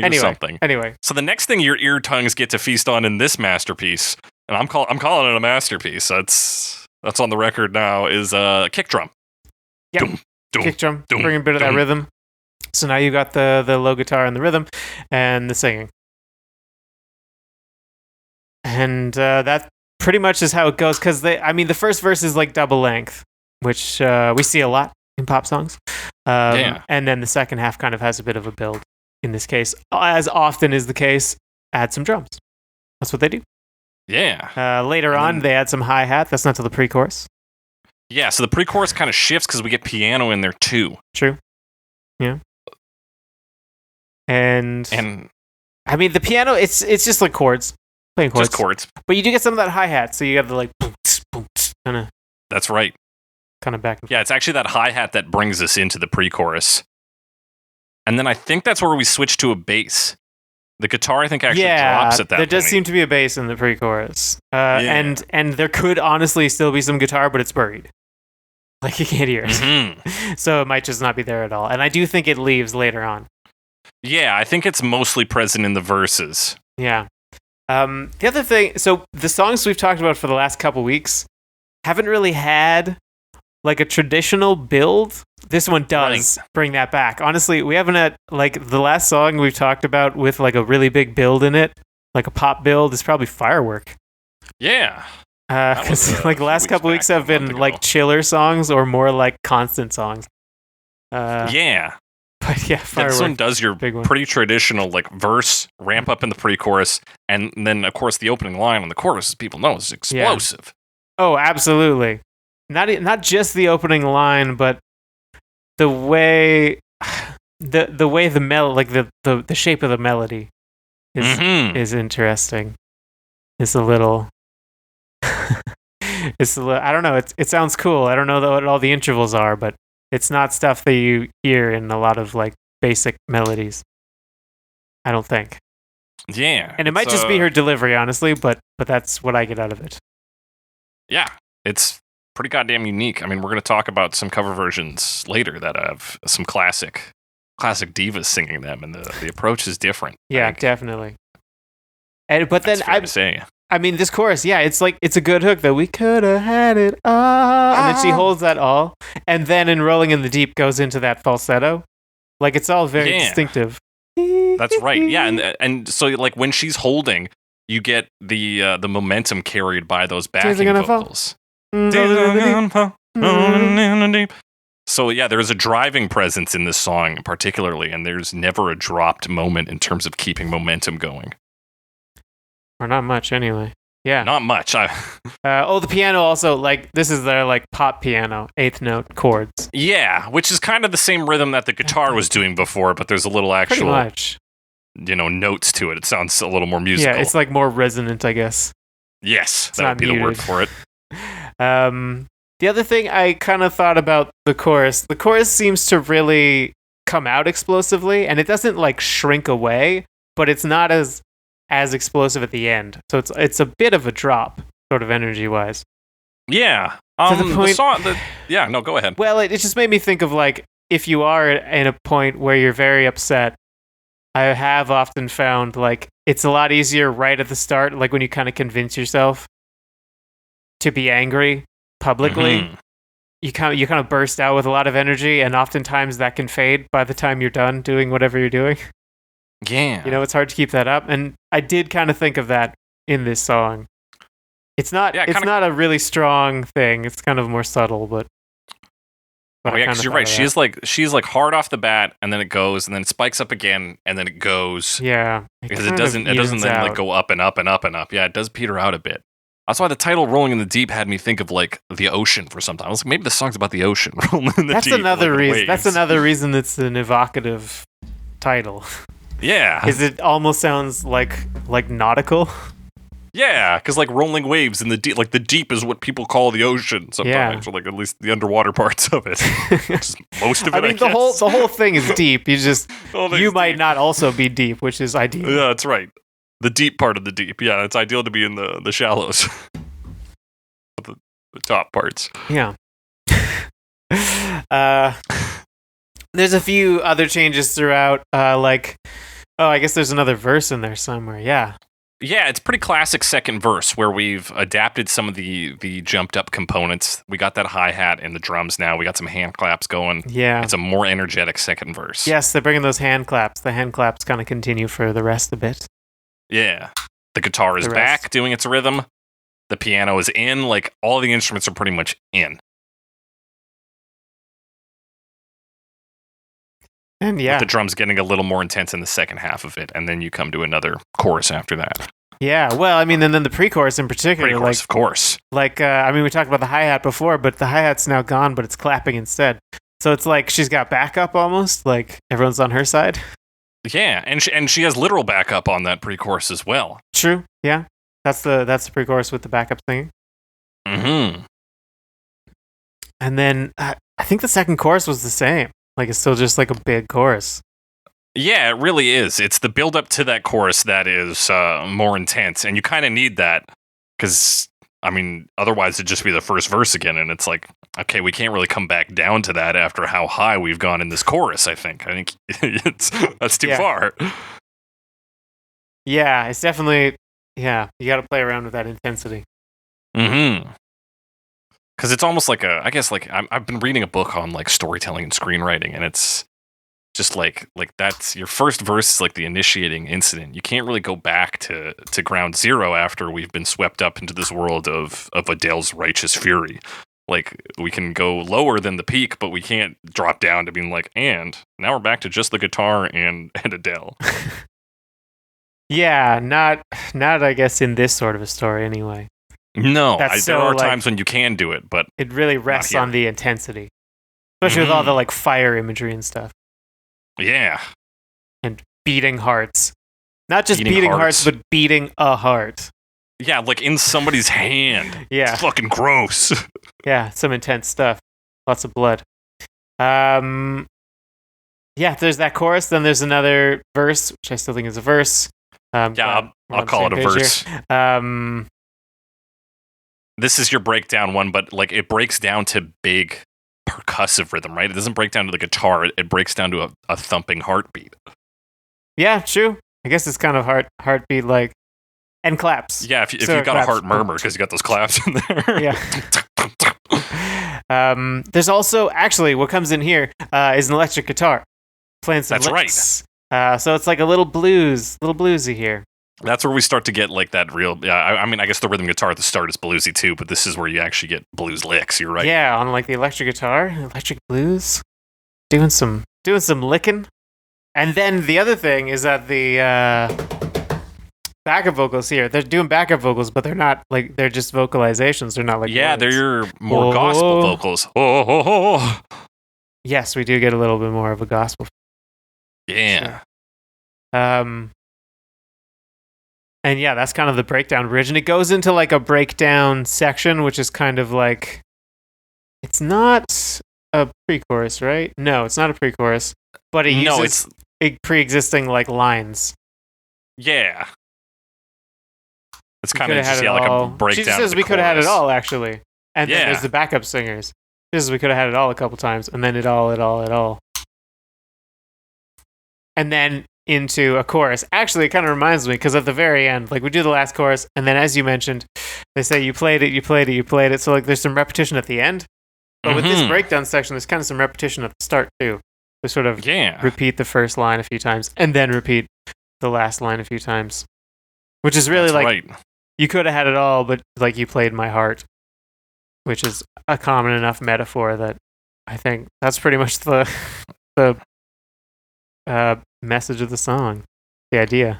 Anyway. So the next thing your ear tongues get to feast on in this masterpiece, and I'm calling it a masterpiece. That's on the record now, is a kick drum. Yeah, kick drum. Bring a bit of that rhythm. So now you got the low guitar and the rhythm and the singing. And that pretty much is how it goes, because the first verse is like double length, which we see a lot in pop songs. And then the second half kind of has a bit of a build. In this case, as often is the case, add some drums. That's what they do. Yeah. Later on, they add some hi-hat. That's not till the pre-chorus. Yeah, so the pre-chorus kind of shifts because we get piano in there too. True. Yeah. And I mean, the piano, it's just like chords. Playing chords. Just chords. But you do get some of that hi-hat, so you got the like kind of. That's right. Kind of back and forth. Yeah, it's actually that hi-hat that brings us into the pre-chorus. And then I think that's where we switch to a bass. The guitar, I think, actually drops at that point. There does seem to be a bass in the pre-chorus. And there could honestly still be some guitar, but it's buried. Like, you can't hear it. Mm-hmm. So it might just not be there at all. And I do think it leaves later on. Yeah, I think it's mostly present in the verses. Yeah. The other thing, so the songs we've talked about for the last couple weeks haven't really had like a traditional build. This one does bring that back. Honestly, we haven't had, like, the last song we've talked about with like a really big build in it, like a pop build, is probably Firework. Yeah. Because like the last couple weeks have been like chiller songs or more like constant songs. Yeah. But yeah, Firework. This one does your pretty traditional like verse, ramp up in the pre-chorus, and then of course the opening line on the chorus, as people know, is explosive. Yeah. Oh, absolutely. Not just the opening line, but the way the shape of the melody is interesting. It's a little I don't know, it sounds cool. I don't know what all the intervals are, but it's not stuff that you hear in a lot of like basic melodies. I don't think. Yeah. And it might just be her delivery, honestly, but that's what I get out of it. Yeah. It's pretty goddamn unique. I mean, we're going to talk about some cover versions later that have some classic divas singing them, and the approach is different. Yeah, definitely. But then I mean, this chorus, yeah, it's like, it's a good hook though. We could have had it all. And then she holds that all. And then in Rolling in the Deep goes into that falsetto. Like, it's all very distinctive. That's right. Yeah. And so like when she's holding, you get the momentum carried by those backing vocals. So yeah, there's a driving presence in this song particularly, and there's never a dropped moment in terms of keeping momentum going. Or not much, anyway. Yeah. Not much. The piano also, like, this is their, like, pop piano, 8th note chords. Yeah, which is kind of the same rhythm that the guitar was doing before, but there's a little actual, notes to it. It sounds a little more musical. Yeah, it's, like, more resonant, I guess. Yes, that would be the word for it. The other thing I kind of thought about the chorus seems to really come out explosively, and it doesn't, like, shrink away, but it's not as explosive at the end. So it's a bit of a drop, sort of energy-wise. Yeah. Go ahead. Well, it just made me think of, like, if you are in a point where you're very upset, I have often found, like, it's a lot easier right at the start, like when you kind of convince yourself to be angry publicly. Mm-hmm. You kind of burst out with a lot of energy, and oftentimes that can fade by the time you're done doing whatever you're doing. Yeah. It's hard to keep that up. And I did kind of think of that in this song. It's not not a really strong thing. It's kind of more subtle, but because you're right. She's like hard off the bat, and then it goes, and then it spikes up again, and then it goes. Yeah. Because it doesn't then like go up and up and up and up. Yeah, it does peter out a bit. That's why the title "Rolling in the Deep" had me think of like the ocean for some time. I was like, maybe the song's about the ocean. Rolling in the That's deep, another reason. Waves. That's another reason it's an evocative title. Yeah, because it almost sounds like nautical. Yeah, because like rolling waves in the deep, like the deep is what people call the ocean sometimes, or like at least the underwater parts of it. Most of it. I mean, the whole thing is deep. You might not also be deep, which is ideal. Yeah, that's right. The deep part of the deep. Yeah, it's ideal to be in the shallows, the top parts. Yeah. There's a few other changes throughout, I guess there's another verse in there somewhere. Yeah. Yeah, it's pretty classic second verse where we've adapted some of the jumped up components. We got that hi-hat and the drums now. We got some hand claps going. Yeah. It's a more energetic second verse. Yes, they're bringing those hand claps. The hand claps kind of continue for the rest of it. Yeah. The guitar is back doing its rhythm. The piano is in. Like, all the instruments are pretty much in. And yeah, with the drums getting a little more intense in the second half of it, and then you come to another chorus after that. Yeah, well, I mean, and then the pre-chorus in particular, Pre-chorus, of course. I mean, we talked about the hi-hat before, but the hi-hat's now gone, but it's clapping instead. So it's like she's got backup almost, like everyone's on her side. Yeah, and she has literal backup on that pre-chorus as well. True. Yeah, that's the pre-chorus with the backup singing. Mm-hmm. And then I think the second chorus was the same. Like it's still just like a big chorus. Yeah, it really is. It's the build-up to that chorus that is more intense, and you kind of need that because, I mean, otherwise it'd just be the first verse again, and it's like, okay, we can't really come back down to that after how high we've gone in this chorus. I think that's too far. Yeah, it's definitely you got to play around with that intensity. Mm-hmm. Because it's almost like I've been reading a book on like storytelling and screenwriting, and it's just like that's your first verse is like the initiating incident. You can't really go back to ground zero after we've been swept up into this world of Adele's righteous fury. Like we can go lower than the peak, but we can't drop down to being like, and now we're back to just the guitar and Adele. Yeah, not I guess in this sort of a story anyway. No, there are times when you can do it, but it really rests on the intensity, especially with all the like fire imagery and stuff. Yeah. And beating hearts. Not just beating hearts, but beating a heart. Yeah, like in somebody's hand. Yeah. It's fucking gross. Yeah, some intense stuff. Lots of blood. Yeah, there's that chorus. Then there's another verse, which I still think is a verse. I'll call it a verse. This is your breakdown one, but like it breaks down to big percussive rhythm, right? It doesn't break down to the guitar. It breaks down to a thumping heartbeat. Yeah, true. I guess it's kind of heartbeat like, and claps. Yeah, if you've got a heart murmur because you got those claps in there. Yeah. There's also actually what comes in here is an electric guitar playing some licks. Right. So it's like a little bluesy here. That's where we start to get like that real. Yeah, I mean, I guess the rhythm guitar at the start is bluesy too, but this is where you actually get blues licks. You're right. Yeah, on like the electric guitar, electric blues, doing some licking, and then the other thing is that the backup vocals here, they're doing backup vocals, but they're not like they're just vocalizations. They're not like words. They're your more gospel vocals. Yes, we do get a little bit more of a gospel. Yeah. Sure. And yeah, that's kind of the breakdown bridge. And it goes into like a breakdown section, which is kind of like, it's not a pre-chorus, right? No, it's not a pre-chorus, but it uses pre-existing like lines. Yeah. It's kind of just like a breakdown. She says we could have had it all, actually. And then there's the backup singers. She says we could have had it all a couple times, and then it all. And then into a chorus. Actually, it kind of reminds me, because at the very end, like we do the last chorus, and then as you mentioned, they say you played it. So like there's some repetition at the end. But with this breakdown section, there's kind of some repetition at the start too. They sort of repeat the first line a few times, and then repeat the last line a few times. Which is really you could have had it all, but like you played my heart. Which is a common enough metaphor that I think that's pretty much the message of the song, the idea.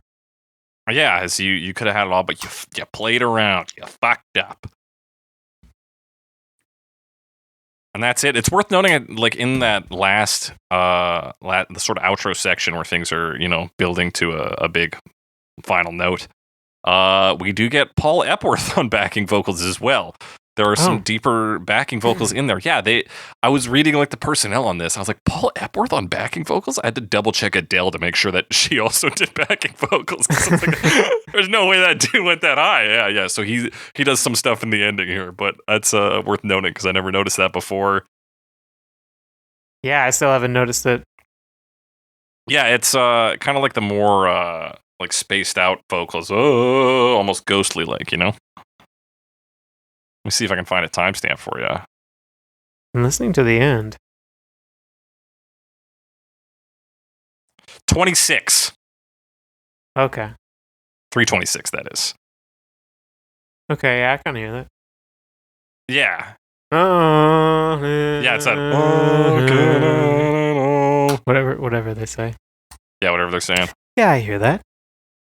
Yeah, as you could have had it all, but you played around, you fucked up, and that's it. It's worth noting, like in that last, the sort of outro section where things are building to a big final note. We do get Paul Epworth on backing vocals as well. There are some deeper backing vocals in there. Yeah, I was reading like the personnel on this. I was like, Paul Epworth on backing vocals? I had to double check Adele to make sure that she also did backing vocals. Like, there's no way that dude went that high. Yeah. So he does some stuff in the ending here, but that's worth noting because I never noticed that before. Yeah, I still haven't noticed it. Yeah, it's kind of like the more like spaced out vocals. Oh, almost ghostly like, Let me see if I can find a timestamp for you. I'm listening to the end. 26. Okay. 3:26, that is. Okay, yeah, I can hear that. Yeah. Yeah, it's that. Whatever they say. Yeah, whatever they're saying. Yeah, I hear that.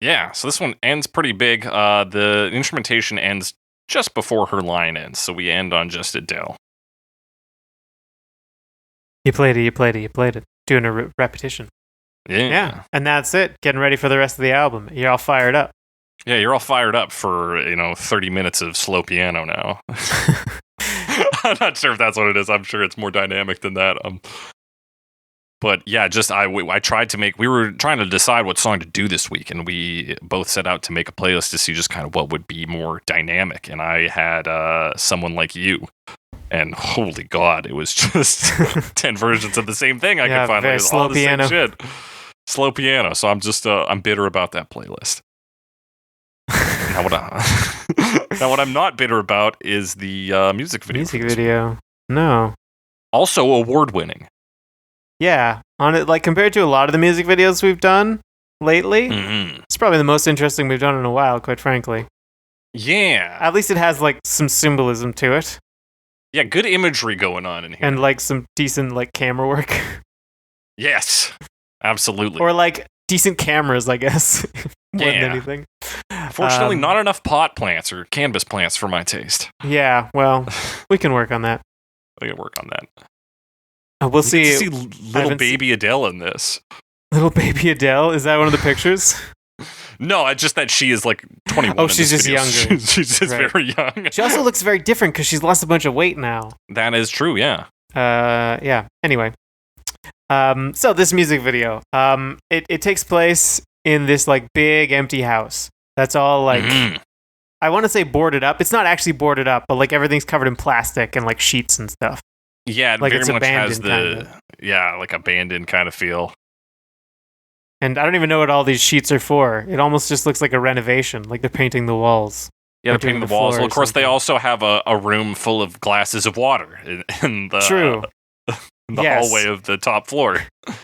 Yeah, so this one ends pretty big. The instrumentation ends just before her line ends, so we end on just Adele. You played it. Doing a repetition. Yeah. And that's it. Getting ready for the rest of the album. You're all fired up. Yeah, you're all fired up for, 30 minutes of slow piano now. I'm not sure if that's what it is. I'm sure it's more dynamic than that. But yeah, I tried to we were trying to decide what song to do this week, and we both set out to make a playlist to see just kind of what would be more dynamic. And I had Someone Like You. And holy God, it was just 10 versions of the same thing I could find. Very slow piano. Same shit. Slow piano. So I'm just, I'm bitter about that playlist. Now what I'm not bitter about is the music video. Music video. No. Also award-winning. Yeah. On it, like compared to a lot of the music videos we've done lately, it's probably the most interesting we've done in a while, quite frankly. Yeah. At least it has like some symbolism to it. Yeah, good imagery going on in here. And like some decent like camera work. Yes. Absolutely. Or like decent cameras, I guess. More than anything. Fortunately, not enough pot plants or canvas plants for my taste. Yeah, well, we can work on that. We can work on that. We'll see. See little baby Adele in this. Little baby Adele? Is that one of the pictures? No, it's just that she is like 21. Oh, she's just younger. She's just very young. She also looks very different because she's lost a bunch of weight now. That is true, yeah. Yeah. Anyway. So this music video, it takes place in this like big empty house. That's all like, I want to say boarded up. It's not actually boarded up, but like everything's covered in plastic and like sheets and stuff. Yeah, it like very it's much has abandoned like abandoned kind of feel. And I don't even know what all these sheets are for. It almost just looks like a renovation, like they're painting the walls. Yeah, they're painting the walls. Well, of course, they also have a room full of glasses of water in the True. In the hallway of the top floor.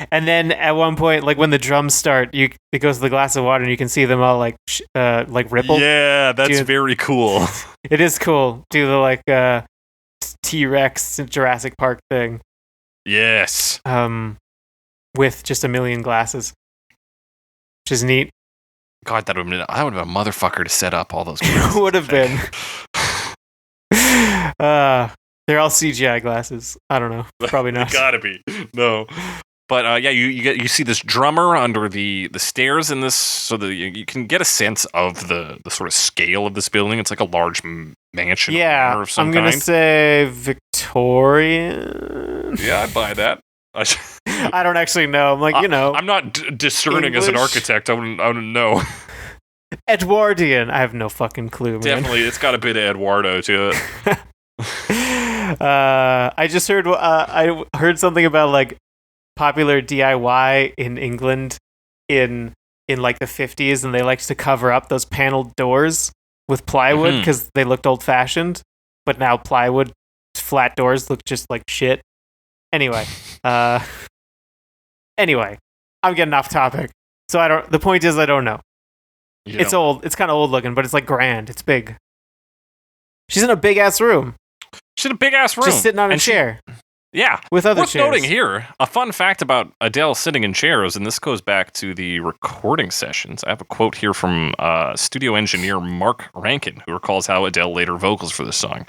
And then at one point, like when the drums start, it goes to the glass of water, and you can see them all like ripple. Yeah, that's very cool. It is cool. Do the like T-Rex Jurassic Park thing. Yes. With just a million glasses, which is neat. God, that would have been a motherfucker to set up all those. It would have been. They're all CGI glasses. I don't know. Probably not. Gotta be. No. But yeah, you see this drummer under the stairs in this, so that you can get a sense of the sort of scale of this building. It's like a large mansion. Yeah, of some I'm gonna kind. say Victorian. Yeah, I buy that. I don't actually know. I'm like, I'm not discerning English? as an architect. I wouldn't know. Edwardian. I have no fucking clue, man. Definitely, it's got a bit of Eduardo to it. I just heard. I heard something about like popular DIY in England in like the 50s, and they liked to cover up those paneled doors with plywood because they looked old fashioned. But now plywood flat doors look just like shit. Anyway, I'm getting off topic. So I don't. The point is, I don't know. It's old. It's kind of old looking, but it's like grand. It's big. She's in a big ass room. She's in a big ass room. Just sitting on a chair. Yeah. With other Worth chairs. noting here, a fun fact about Adele sitting in chairs, and this goes back to the recording sessions. I have a quote here from studio engineer Mark Rankin, who recalls how Adele laid her vocals for this song.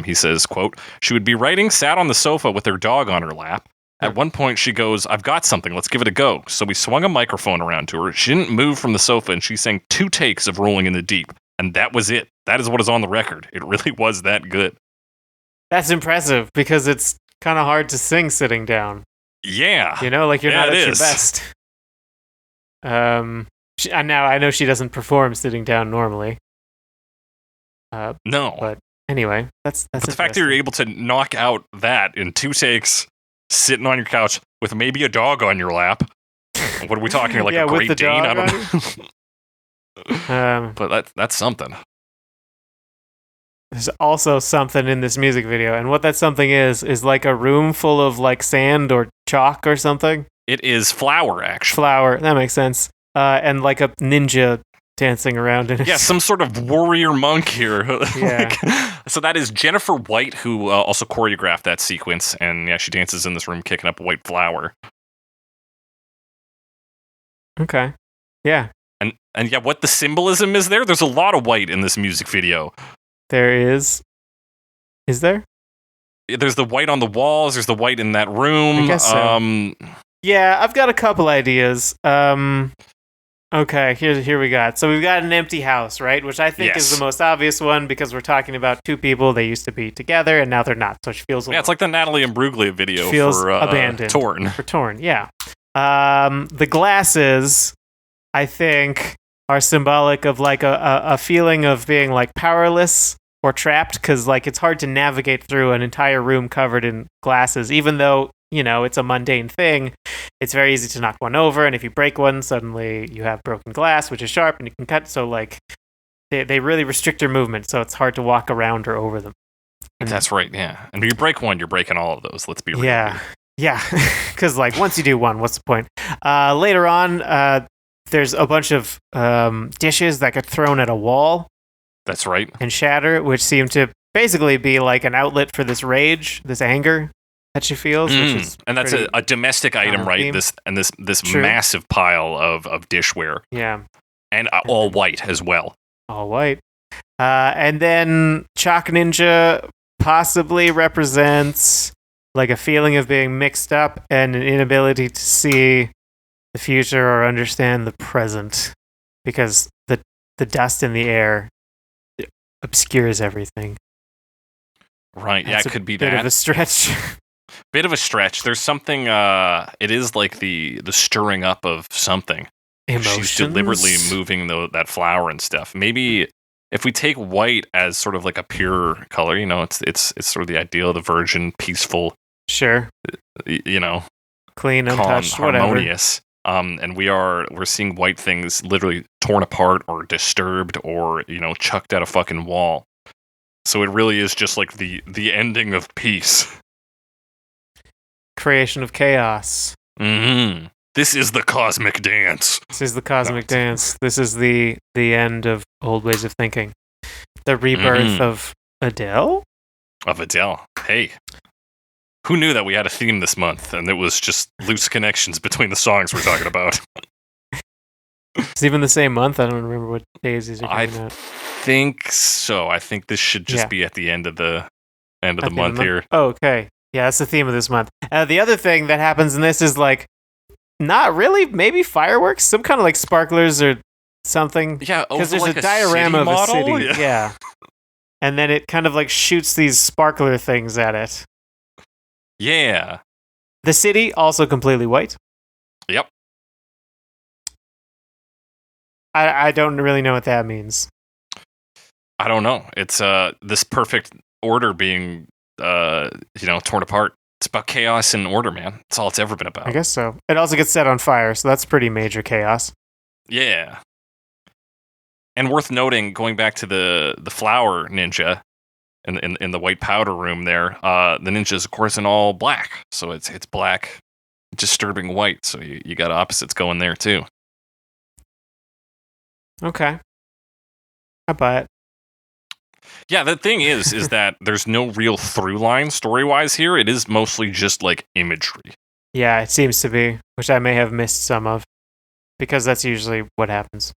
He says, quote, "She would be writing, sat on the sofa with her dog on her lap. At one point, she goes, 'I've got something, let's give it a go.' So we swung a microphone around to her. She didn't move from the sofa, and she sang 2 takes of Rolling in the Deep. And that was it. That is what is on the record. It really was that good." That's impressive, because it's kind of hard to sing sitting down. Yeah. Like you're not at your best. And now I know she doesn't perform sitting down normally. No. But anyway, that's the fact that you're able to knock out that in 2 takes, sitting on your couch with maybe a dog on your lap. What are we talking, like a Great Dane? I don't know. But that's something. There's also something in this music video, and what that something is like a room full of like sand or chalk or something. It is flour, actually. Flour, that makes sense. And like a ninja dancing around in it. Yeah, some sort of warrior monk here. Yeah. So that is Jennifer White, who also choreographed that sequence, and yeah, she dances in this room kicking up white flour. Okay. Yeah. And yeah, what the symbolism is there? There's a lot of white in this music video. There is. Is there? There's the white on the walls. There's the white in that room. I guess so. Yeah, I've got a couple ideas. Okay, here we got. So we've got an empty house, right? Which I think is the most obvious one because we're talking about two people. They used to be together and now they're not. So she feels alone. Yeah, it's like the Natalie Imbruglia video feels for abandoned. Torn. For Torn, yeah. The glasses, I think, are symbolic of like a feeling of being like powerless or trapped because like it's hard to navigate through an entire room covered in glasses, even though, you know, it's a mundane thing. It's very easy to knock one over, and if you break one, suddenly you have broken glass, which is sharp, and you can cut. So, like, they really restrict your movement, so it's hard to walk around or over them. And that's right, yeah. And if you break one, you're breaking all of those. Let's be real. Yeah, because, like, once you do one, what's the point? Later on, there's a bunch of dishes that get thrown at a wall. That's right. And shatter, which seem to basically be, like, an outlet for this rage, this anger that she feels, which is and that's a domestic item, right? theme. This massive pile of dishware. Yeah, and all white as well. All white, and then Chalk Ninja possibly represents like a feeling of being mixed up and an inability to see the future or understand the present, because the dust in the air obscures everything. Right? That's it could be bit that. Of a stretch. Bit of a stretch. There's something. It is like the stirring up of something. Emotions. She's deliberately moving that flower and stuff. Maybe if we take white as sort of like a pure color, you know, it's sort of the ideal of the virgin, peaceful. Sure. You know, clean, calm, untouched, harmonious. And we're seeing white things literally torn apart or disturbed or, you know, chucked at a fucking wall. So it really is just like the ending of peace. Creation of chaos. Mm-hmm. This is the cosmic dance. This is the cosmic dance. This is the end of old ways of thinking. The rebirth of Adele? Of Adele. Hey. Who knew that we had a theme this month and it was just loose connections between the songs we're talking about? It's even the same month. I don't remember what days these are coming out. I think so. I think this should just be at the end of the month here. Oh, okay. Yeah, that's the theme of this month. The other thing that happens in this is like, not really, maybe fireworks, some kind of like sparklers or something. Yeah, because there's like a diorama of a model? city. Yeah. And then it kind of like shoots these sparkler things at it. Yeah. The city also completely white. Yep. I don't really know what that means. I don't know. It's this perfect order being torn apart. It's about chaos and order, man. That's all it's ever been about. I guess so. It also gets set on fire, so that's pretty major chaos. Yeah. And worth noting, going back to the flower ninja in the white powder room there, the ninja is of course in all black. So it's black, disturbing white. So you got opposites going there too. Okay. I buy it. Yeah, the thing is that there's no real through line story-wise here. It is mostly just like imagery. Yeah, it seems to be, which I may have missed some of, because that's usually what happens.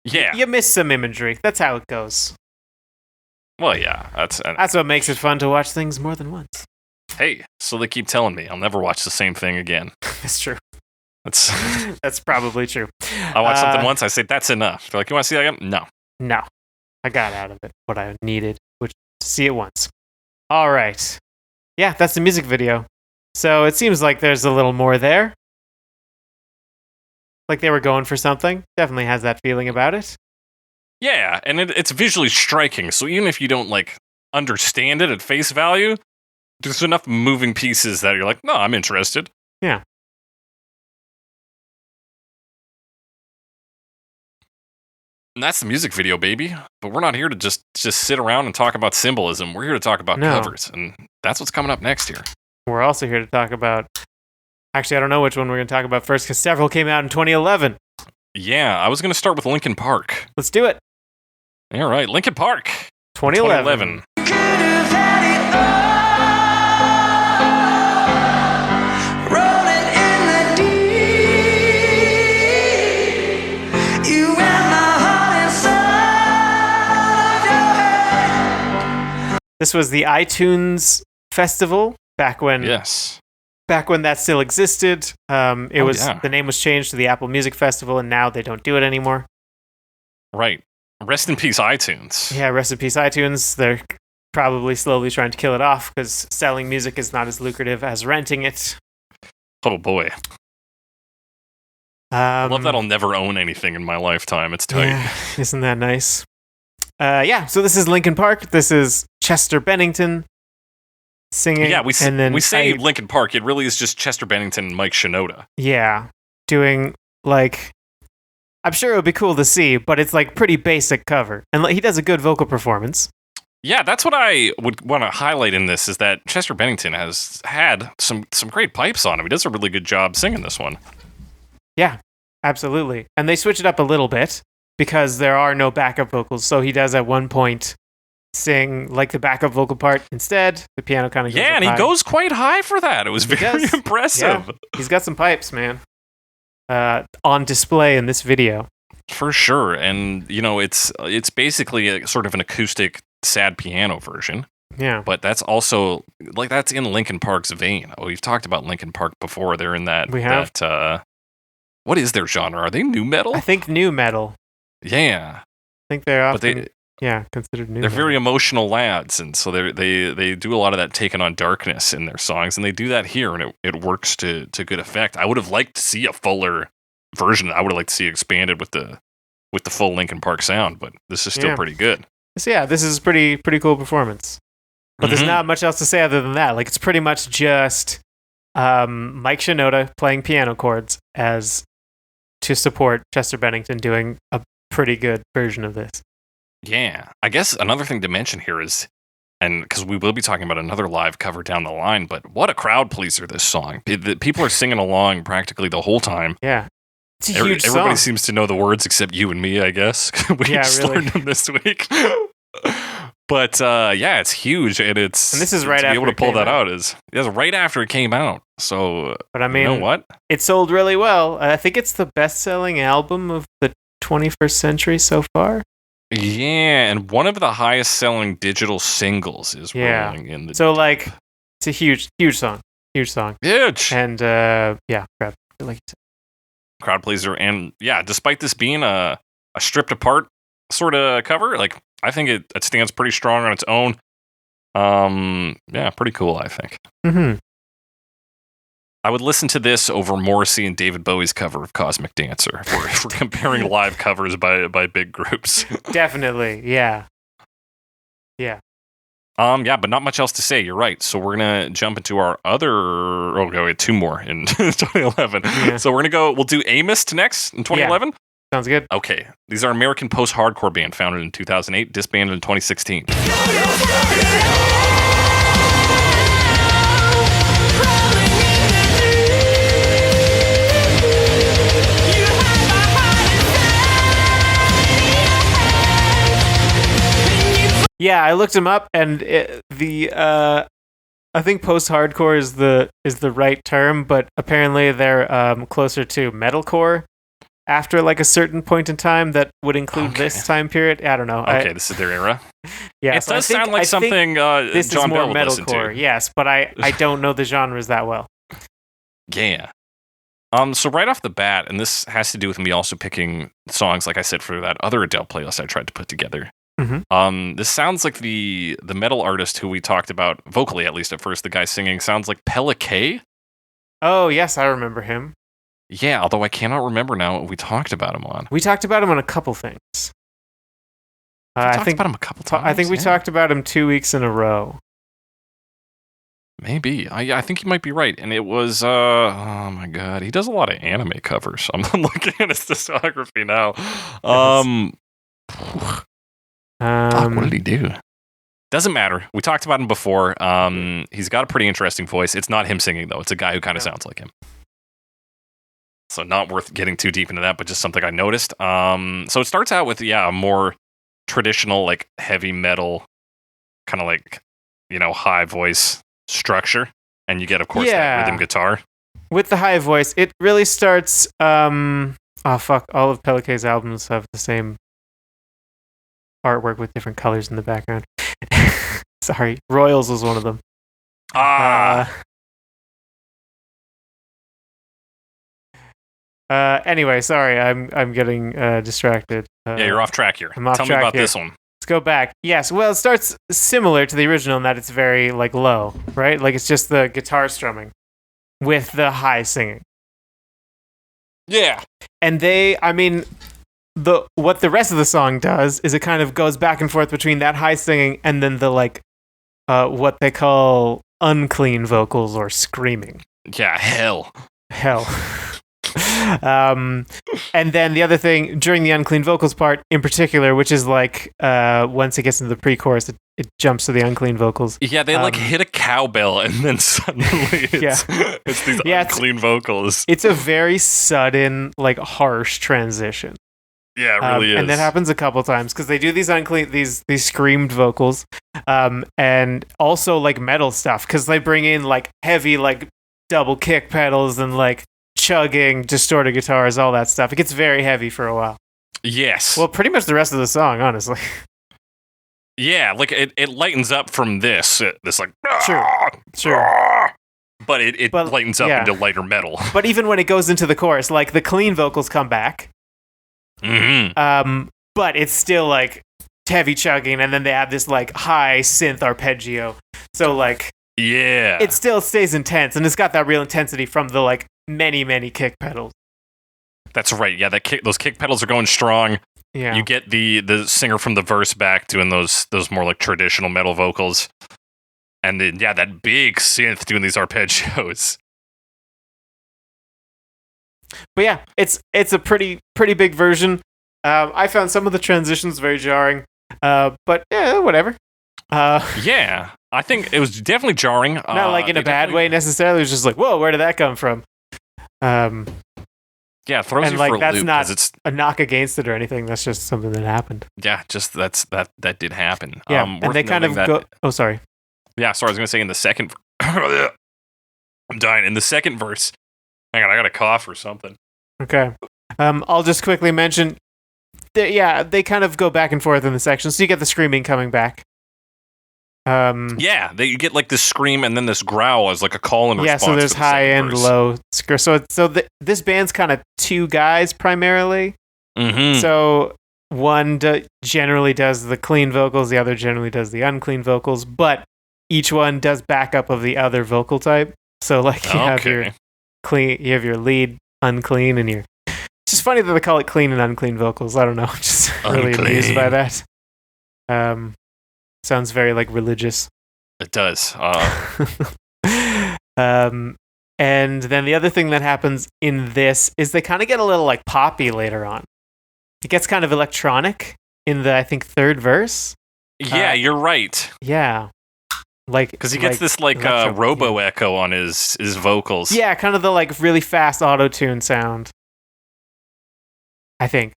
Yeah. You miss some imagery. That's how it goes. Well, yeah. That's what makes it fun to watch things more than once. Hey, so they keep telling me I'll never watch the same thing again. That's true. That's probably true. I watch something once, I say, that's enough. They're like, you want to see that again? No. No. I got out of it what I needed, which to see it once. All right. Yeah, that's the music video. So it seems like there's a little more there. Like they were going for something. Definitely has that feeling about it. Yeah, and it's visually striking. So even if you don't like understand it at face value, there's enough moving pieces that you're like, no, I'm interested. Yeah. And that's the music video, baby. But we're not here to just sit around and talk about symbolism. We're here to talk about covers. And that's what's coming up next here. We're also here to talk about... Actually, I don't know which one we're going to talk about first, because several came out in 2011. Yeah, I was going to start with Linkin Park. Let's do it. All right, Linkin Park. 2011. This was the iTunes Festival back when that still existed. The name was changed to the Apple Music Festival, and now they don't do it anymore. Right. Rest in peace, iTunes. Yeah, rest in peace, iTunes. They're probably slowly trying to kill it off because selling music is not as lucrative as renting it. Oh boy. I love that I'll never own anything in my lifetime. It's tight. Yeah, isn't that nice? So this is Linkin Park. This is Chester Bennington singing. Yeah, we say Linkin Park. It really is just Chester Bennington and Mike Shinoda. Yeah, doing like... I'm sure it would be cool to see, but it's like pretty basic cover. And he does a good vocal performance. Yeah, that's what I would want to highlight in this, is that Chester Bennington has had some great pipes on him. He does a really good job singing this one. Yeah, absolutely. And they switch it up a little bit because there are no backup vocals. So he does at one point sing like the backup vocal part instead. The piano kind of goes up and high. He goes quite high for that. It was very impressive. Yeah, he's got some pipes, man. On display in this video. For sure. And, it's basically a sort of an acoustic sad piano version. Yeah. But that's also, that's in Linkin Park's vein. We've talked about Linkin Park before. They're in that... We have. What is their genre? Are they nu metal? I think nu metal. Yeah. I think they're often... considered new. They're very emotional lads, and so they do a lot of that taking on darkness in their songs, and they do that here, and it works to good effect. I would have liked to see a fuller version. I would have liked to see it expanded with the full Linkin Park sound, but this is still pretty good. So this is pretty cool performance. But there's not much else to say other than that. Like, it's pretty much just Mike Shinoda playing piano chords to support Chester Bennington doing a pretty good version of this. Yeah, I guess another thing to mention here is, and because we will be talking about another live cover down the line, but what a crowd pleaser this song. People are singing along practically the whole time. Yeah. It's a huge song. Everybody seems to know the words except you and me, I guess. We just learned them this week. But it's huge, and this is right after. To be able to pull that out is right after it came out. So, but I mean, you know what? It sold really well. I think it's the best-selling album of the 21st century so far. Yeah, and one of the highest-selling digital singles is rolling in the. So, it's a huge song. Huge song. Huge. And crowd, like you said. Crowd pleaser, and despite this being a stripped apart sort of cover, I think it stands pretty strong on its own. Pretty cool, I think. Mm-hmm. I would listen to this over Morrissey and David Bowie's cover of Cosmic Dancer if we're comparing live covers by big groups. Definitely, yeah. Yeah. But not much else to say. You're right. So we're gonna jump into our other. Oh, no, we had two more in 2011. Yeah. So we'll do Amyst next in 2011. Yeah. Sounds good. Okay. These are American post-hardcore band founded in 2008, disbanded in 2016. Yeah, I looked them up, and I think post-hardcore is the right term, but apparently they're closer to metalcore after a certain point in time that would include this time period. I don't know. Okay, this is their era. Yeah, it does sound like something this John is more Bell would listen metalcore. to. Yes, but I don't know the genres that well. Yeah. So right off the bat, and this has to do with me also picking songs, like I said, for that other Adele playlist I tried to put together. Mm-hmm. This sounds like the metal artist who we talked about, vocally at least at first, the guy singing, sounds like Pelican. Oh, yes, I remember him. Yeah, although I cannot remember now what we talked about him on. We talked about him on a couple things. I think about him a couple times. I think we talked about him 2 weeks in a row. Maybe. I think you might be right. And it was, oh my God, he does a lot of anime covers. I'm looking at his discography now. Fuck, what did he do? Doesn't matter. We talked about him before. He's got a pretty interesting voice. It's not him singing, though. It's a guy who kind of sounds like him. So not worth getting too deep into that, but just something I noticed. So it starts out with, a more traditional, heavy metal, kind of high voice structure. And you get, of course, that rhythm guitar. With the high voice, it really starts... all of Pelican's albums have the same artwork with different colors in the background. Sorry, Royals was one of them. Anyway, sorry, I'm getting distracted. Yeah, you're off track here. I'm off Tell me track about here. this one. Let's go back. Yes, well, it starts similar to the original in that it's very like low, right? Like it's just the guitar strumming with the high singing. Yeah. And what the rest of the song does is it kind of goes back and forth between that high singing and then the like what they call unclean vocals or screaming. Yeah, hell. And then the other thing during the unclean vocals part in particular, which is like once it gets into the pre-chorus, it jumps to the unclean vocals. Yeah, they like hit a cowbell and then suddenly it's these unclean vocals. It's a very sudden, like harsh transition. Yeah, it really is. And that happens a couple times because they do these unclean, these screamed vocals, and also like metal stuff because they bring in like heavy like double kick pedals and like chugging distorted guitars, all that stuff. It gets very heavy for a while. Yes. Well, pretty much the rest of the song, honestly. Yeah, like it lightens up from this like Sure. But it lightens up into lighter metal. But even when it goes into the chorus, like the clean vocals come back. Mm-hmm. But it's still like heavy chugging, and then they add this like high synth arpeggio. So like it still stays intense, and it's got that real intensity from the like many kick pedals. That's right. Yeah, those kick pedals are going strong. Yeah. You get the singer from the verse back doing those more like traditional metal vocals. And then that big synth doing these arpeggios. But yeah, it's a pretty big version. I found some of the transitions very jarring. But yeah, whatever. Yeah, I think it was definitely jarring. Not like in a bad way necessarily. It was just like, whoa, where did that come from? Yeah, it throws you for a loop. That's not a knock against it or anything. That's just something that happened. Yeah, just that did happen. Yeah, and they kind of go. Oh, sorry. Yeah, sorry. I was gonna say in the second. I'm dying. In the second verse. Hang on, I got a cough or something. Okay. I'll just quickly mention. They kind of go back and forth in the section, so you get the screaming coming back. You get like this scream and then this growl as like a call and response. Yeah, so there's high and low. This band's kind of two guys primarily. Mm-hmm. So one generally does the clean vocals, the other generally does the unclean vocals, but each one does backup of the other vocal type. So like you have your clean, you have your lead unclean, and your. It's just funny that they call it clean and unclean vocals. I don't know, I'm just really amused by that. Sounds very like religious. It does. And then the other thing that happens in this is they kind of get a little like poppy later on. It gets kind of electronic in the I think third verse. Yeah, you're right. Yeah, like because he gets this like robo echo on his vocals. Yeah, kind of the like really fast auto tune sound. I think.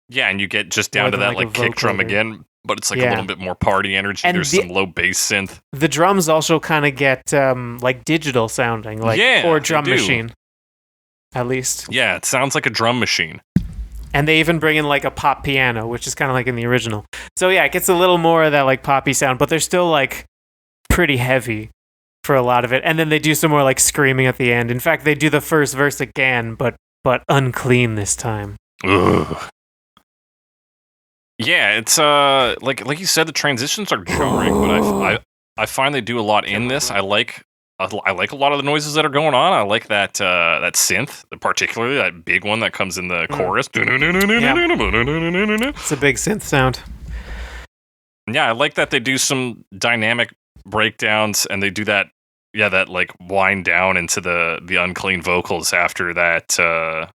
Yeah, and you get just down to that like kick drum again. But it's like a little bit more party energy. And there's some low bass synth. The drums also kind of get like digital sounding, like or drum machine, at least. Yeah, it sounds like a drum machine. And they even bring in like a pop piano, which is kind of like in the original. So yeah, it gets a little more of that like poppy sound, but they're still like pretty heavy for a lot of it. And then they do some more like screaming at the end. In fact, they do the first verse again, but unclean this time. Ugh. Yeah, it's like you said, the transitions are jarring, but I find they do a lot in this. I like a lot of the noises that are going on. I like that synth, particularly that big one that comes in the chorus. It's a big synth sound. Yeah, I like that they do some dynamic breakdowns and they do that like wind down into the unclean vocals after that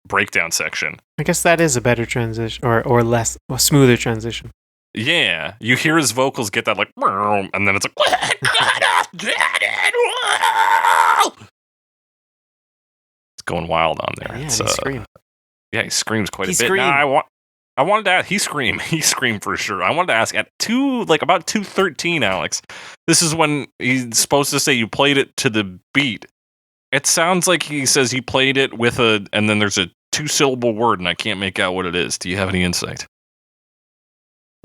breakdown section. I guess that is a better transition or less a smoother transition. Yeah, you hear his vocals get that like and then it's like it's going wild on there. Yeah, he screams. Yeah, he screams quite a bit. Now, I wanted to ask, he screamed for sure. I wanted to ask at about 2:13, Alex. This is when he's supposed to say you played it to the beat. It sounds like he says he played it with and then there's a 2-syllable word and I can't make out what it is. Do you have any insight?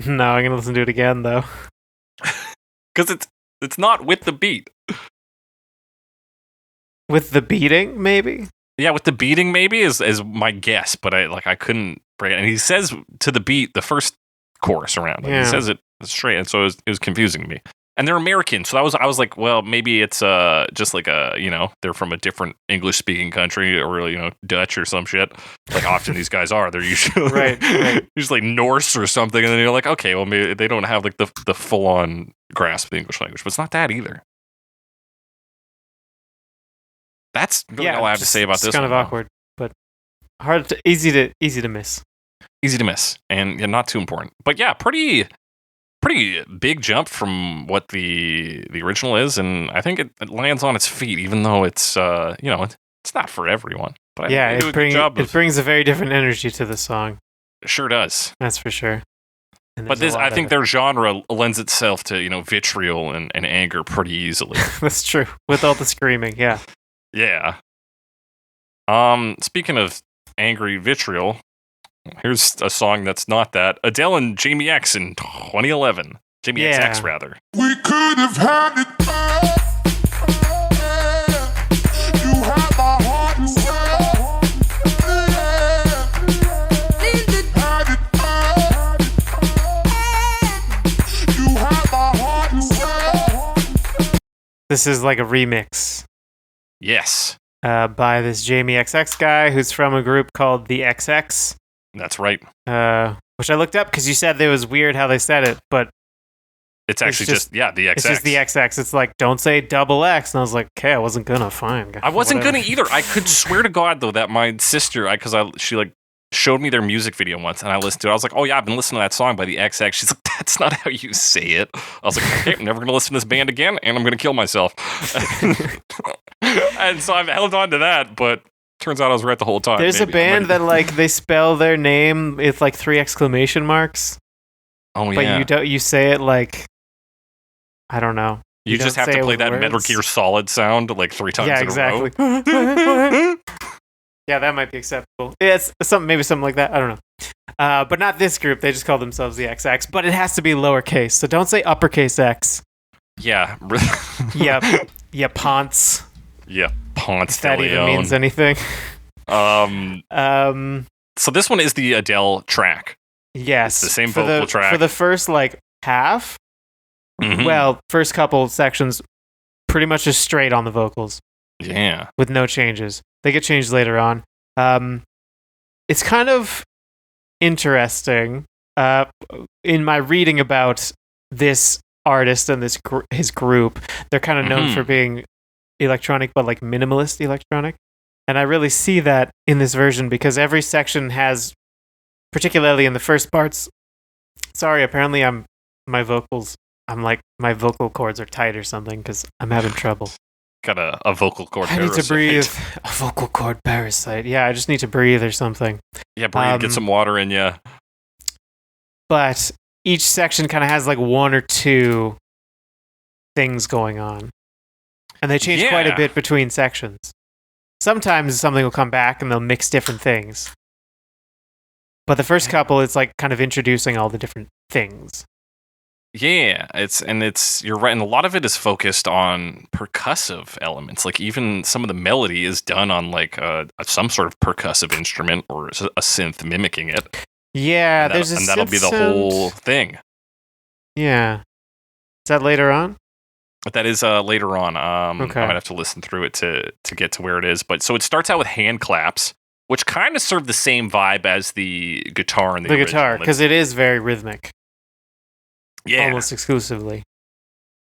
No, I'm gonna listen to it again though. Because it's not with the beat. With the beating, maybe? Yeah, with the beating, maybe is my guess, but I couldn't break it. And he says to the beat the first chorus around. Like, he says it straight, and so it was confusing to me. And they're American, so I was like, well, maybe it's just like they're from a different English speaking country, or Dutch or some shit. Like often these guys are. They're usually right. usually Norse or something, and then you're like, okay, well, maybe they don't have like the full on grasp of the English language, but it's not that either. That's really all I have to say about this. It's kind of awkward, but easy to miss. Easy to miss, and not too important. But yeah, pretty big jump from what the original is, and I think it lands on its feet, even though it's it's not for everyone. But it brings a very different energy to the song. It sure does. That's for sure. But I think their genre lends itself to vitriol and anger pretty easily. That's true, with all the screaming. Yeah. Yeah. Speaking of angry vitriol, here's a song that's not that. Adele and Jamie X in 2011. Jamie XX, rather. We could have had it all. You had my heart and soul. Had it all. You had my heart and soul. This is like a remix. Yes. By this Jamie XX guy who's from a group called the XX. That's right. Which I looked up because you said it was weird how they said it, but it's actually just the XX. It's just the XX. It's like, don't say double X. And I was like, okay, I wasn't gonna. Fine. I wasn't gonna either. I could swear to God though that my sister, she like showed me their music video once, and I listened to it. I was like, oh yeah, I've been listening to that song by the XX. She's like, that's not how you say it. I was like, okay, I'm never gonna listen to this band again, and I'm gonna kill myself. And so I've held on to that, but turns out I was right the whole time. There's a band that like they spell their name with like 3 exclamation marks. Oh yeah. But you say it like, I don't know. You just have to play that Metal Gear Solid sound like 3 times in a row. Yeah, that might be acceptable. It's maybe something like that. I don't know. But not this group. They just call themselves the XX. But it has to be lowercase. So don't say uppercase X. Yeah. Yep. Yeah, Ponce. Yeah, Ponce. If that even means anything. So this one is the Adele track. Yes. It's the same vocal track. For the first like half, well, first couple sections, pretty much just straight on the vocals. Yeah. With no changes. They get changed later on. It's kind of interesting. In my reading about this artist and his group, they're kind of known for being electronic, but like minimalist electronic. And I really see that in this version because every section has, particularly in the first parts. Sorry, apparently my vocal cords are tight or something because I'm having trouble. Got a vocal cord parasite. I need to breathe. A vocal cord parasite. Yeah, I just need to breathe or something. Yeah, breathe, get some water in you. But each section kind of has like 1 or 2 things going on. And they change quite a bit between sections. Sometimes something will come back and they'll mix different things. But the first couple, it's like kind of introducing all the different things. Yeah, you're right, and a lot of it is focused on percussive elements. Like even some of the melody is done on like some sort of percussive instrument or a synth mimicking it. Yeah, and that'll be the whole thing. Yeah, is that later on? That is later on. Okay. I might have to listen through it to get to where it is. But so it starts out with hand claps, which kind of serve the same vibe as the guitar and the guitar, because it is very rhythmic. Yeah. Almost exclusively.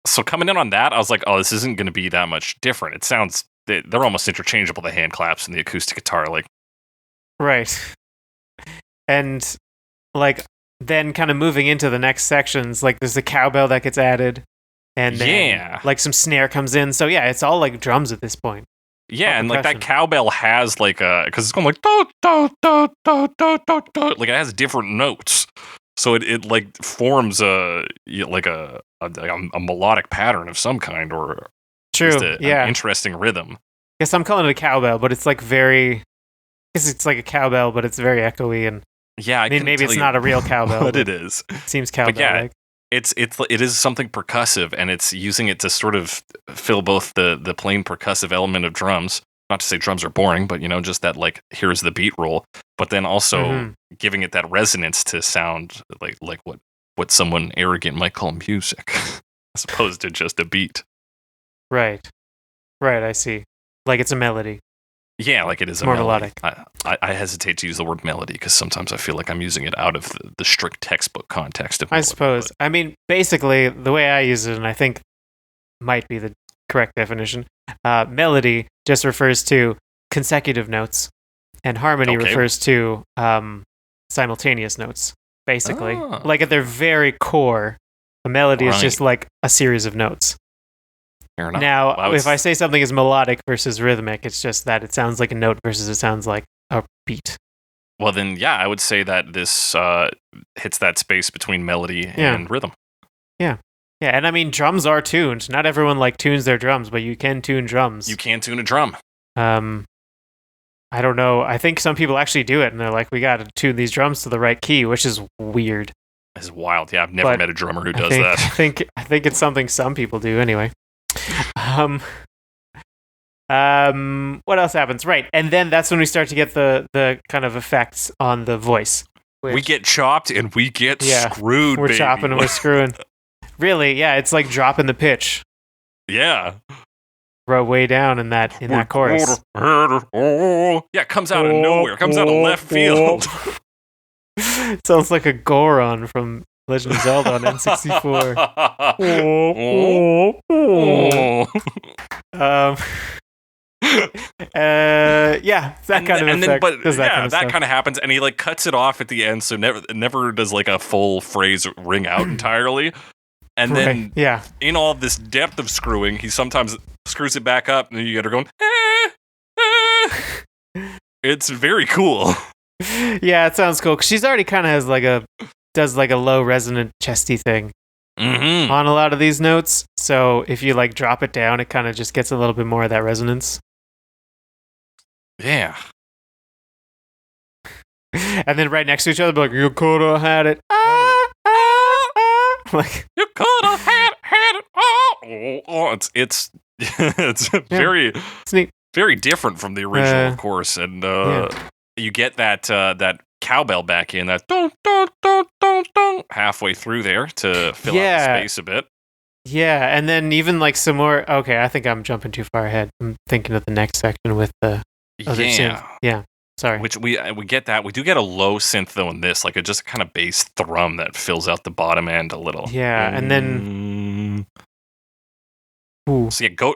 So coming in on that, I was like, oh, this isn't going to be that much different. It sounds, they're almost interchangeable, the hand claps and the acoustic guitar. Like, right. And like, then kind of moving into the next sections, like there's a cowbell that gets added. And then like some snare comes in. So yeah, it's all like drums at this point. Yeah, and like that cowbell has like because it's going like do, do, do, do, do, do, do. Like it has different notes. So it like forms a melodic pattern of some kind, or true, an interesting rhythm. Guess I'm calling it a cowbell, but it's like very. I guess it's like a cowbell, but it's very echoey and. Yeah, I mean maybe it's not a real cowbell, but it is. It seems cowbell. Yeah, it is something percussive, and it's using it to sort of fill both the plain percussive element of drums. Not to say drums are boring, but just that like here's the beat roll, but then also giving it that resonance to sound like what someone arrogant might call music, as opposed to just a beat. Right. I see. Like it's a melody. Yeah, like it is more melodic. I hesitate to use the word melody because sometimes I feel like I'm using it out of the strict textbook context of melody. I suppose. I mean, basically, the way I use it, and I think might be the correct definition, melody just refers to consecutive notes, and harmony refers to simultaneous notes, basically. Oh. Like at their very core, a melody is just like a series of notes. Fair enough. Now, if I say something is melodic versus rhythmic, it's just that it sounds like a note versus it sounds like a beat. Well, then, yeah, I would say that this hits that space between melody and rhythm. Yeah. Yeah, and I mean, drums are tuned. Not everyone tunes their drums, but you can tune drums. You can tune a drum. I don't know. I think some people actually do it, and they're like, we got to tune these drums to the right key, which is weird. It's wild. Yeah, I've never met a drummer who does that. I think it's something some people do anyway. What else happens? Right, and then that's when we start to get the kind of effects on the voice. We get chopped and we get screwed. We're chopping and we're screwing. Really, yeah, it's like dropping the pitch. Yeah. Way down in that chorus. Yeah, it comes out of nowhere. It comes out of left field. Sounds like a Goron from Legend of Zelda on N64. That kind of effect. That kind of happens, and he cuts it off at the end, so never does a full phrase ring out entirely. And then, in all this depth of screwing, he sometimes screws it back up, and you get her going. It's very cool. Yeah, it sounds cool. 'Cause she's already kind of does a low resonant chesty thing on a lot of these notes. So if you drop it down, it kind of just gets a little bit more of that resonance. Yeah. And then right next to each other, be like, you could have had it. You could have had it. It's very very different from the original, of course, and you get that cowbell back in that dun, dun, dun, dun, dun, halfway through there to fill out the space a bit. Yeah, and then even some more. Okay, I think I'm jumping too far ahead. I'm thinking of the next section with the other synth. Yeah. Sorry. Which we get that. We do get a low synth though in this, just a kind of bass thrum that fills out the bottom end a little. Yeah, and then so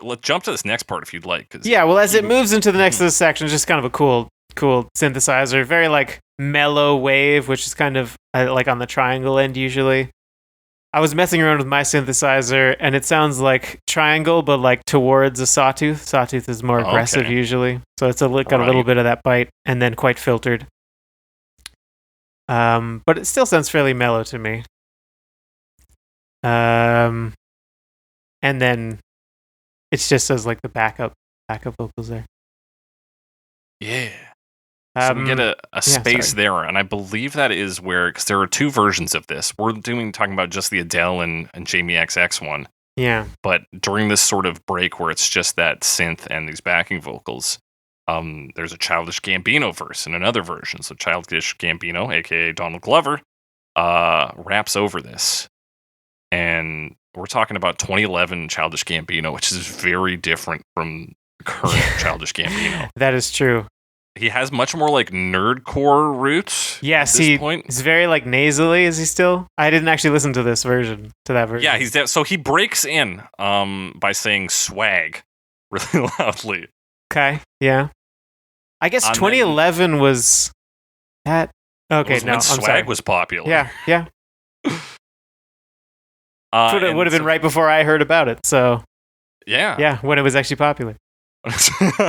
let's jump to this next part if you'd like. Yeah, well, as it moves into the next section, it's just kind of a cool synthesizer, very mellow wave, which is kind of on the triangle end usually. I was messing around with my synthesizer, and it sounds like triangle, but towards a sawtooth. Sawtooth is more aggressive usually, so it's got a little bit of that bite, and then quite filtered. But it still sounds fairly mellow to me. And then it's just as the backup vocals there. Yeah. So we get a space there, and I believe that is where, because there are two versions of this. We're talking about just the Adele and Jamie XX one. Yeah. But during this sort of break where it's just that synth and these backing vocals, there's a Childish Gambino verse in another version. So Childish Gambino, aka Donald Glover, raps over this. And we're talking about 2011 Childish Gambino, which is very different from current Childish Gambino. That is true. He has much more nerdcore roots. Yes, at this point. He's very nasally. Is he still? I didn't actually listen to that version. Yeah, he's dead. So he breaks in by saying swag really loudly. Okay, yeah. I guess 2011 was that. Okay, no, when swag was popular. Yeah. It would have been right before I heard about it. So yeah, when it was actually popular.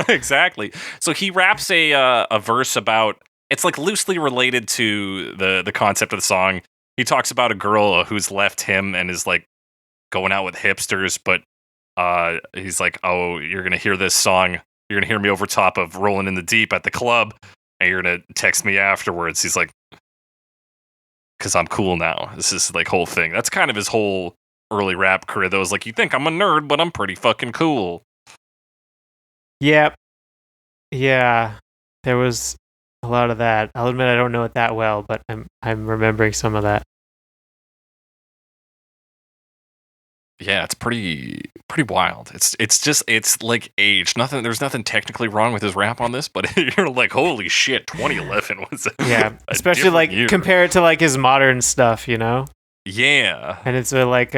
Exactly. So he raps a verse about, it's loosely related to the concept of the song. He talks about a girl who's left him and is going out with hipsters, but he's like, oh, you're gonna hear this song, you're gonna hear me over top of Rolling in the Deep at the club, and you're gonna text me afterwards. He's like, because I'm cool now. This is like whole thing. That's kind of his whole early rap career. That was like, you think I'm a nerd, but I'm pretty fucking cool. Yep. Yeah. There was a lot of that. I'll admit I don't know it that well, but I'm remembering some of that. Yeah, it's pretty wild. It's like age. There's nothing technically wrong with his rap on this, but you're like, holy shit, 2011 was yeah, especially like year. compare it to like his modern stuff, you know? Yeah. And it's like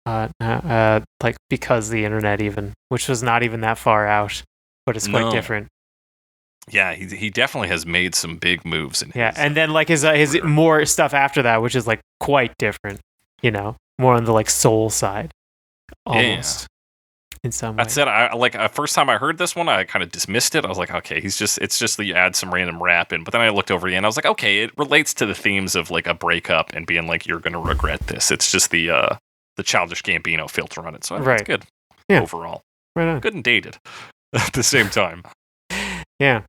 like because the internet even, which was not even that far out, but it's quite different. Yeah, he definitely has made some big moves in his, and then like his more stuff after that, which is like quite different, you know, more on the like soul side, almost. In some way. That said, I like first time I heard this one, I kind of dismissed it. I was like, okay, it's just that you add some random rap in. But then I looked over again, I was like, okay, it relates to the themes of like a breakup and being like, you're gonna regret this. It's just the Childish Gambino filter on it, so I think it's good. Yeah. Overall, right on. Good and dated at the same time. Yeah.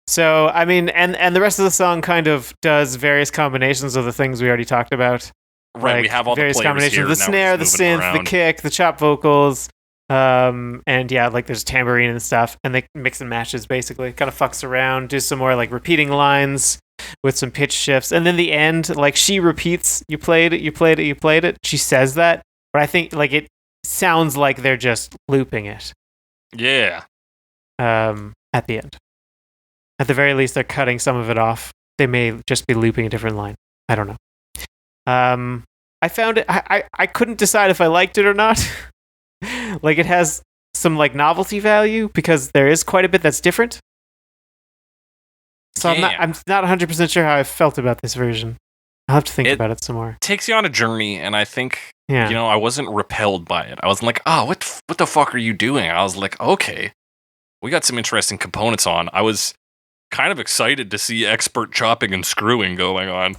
So I mean, and the rest of the song kind of does various combinations of the things we already talked about. Right, like we have all various the combinations: here, the snare, the synth, the kick, the chop vocals. And yeah, like there's tambourine and stuff, and they mix and matches basically. Kind of fucks around, do some more like repeating lines with some pitch shifts, and then the end, like she repeats, "You played it, you played it, you played it." She says that, but I think like it sounds like they're just looping it. Yeah. At the end, at the very least, they're cutting some of it off. They may just be looping a different line. I don't know. I found it. I couldn't decide if I liked it or not. Like it has some like novelty value because there is quite a bit that's different. So I'm not 100% sure how I felt about this version. I'll have to think about it some more. It takes you on a journey, and I think I wasn't repelled by it. I wasn't like, oh, what the fuck are you doing? I was like, okay, we got some interesting components on. I was kind of excited to see expert chopping and screwing going on.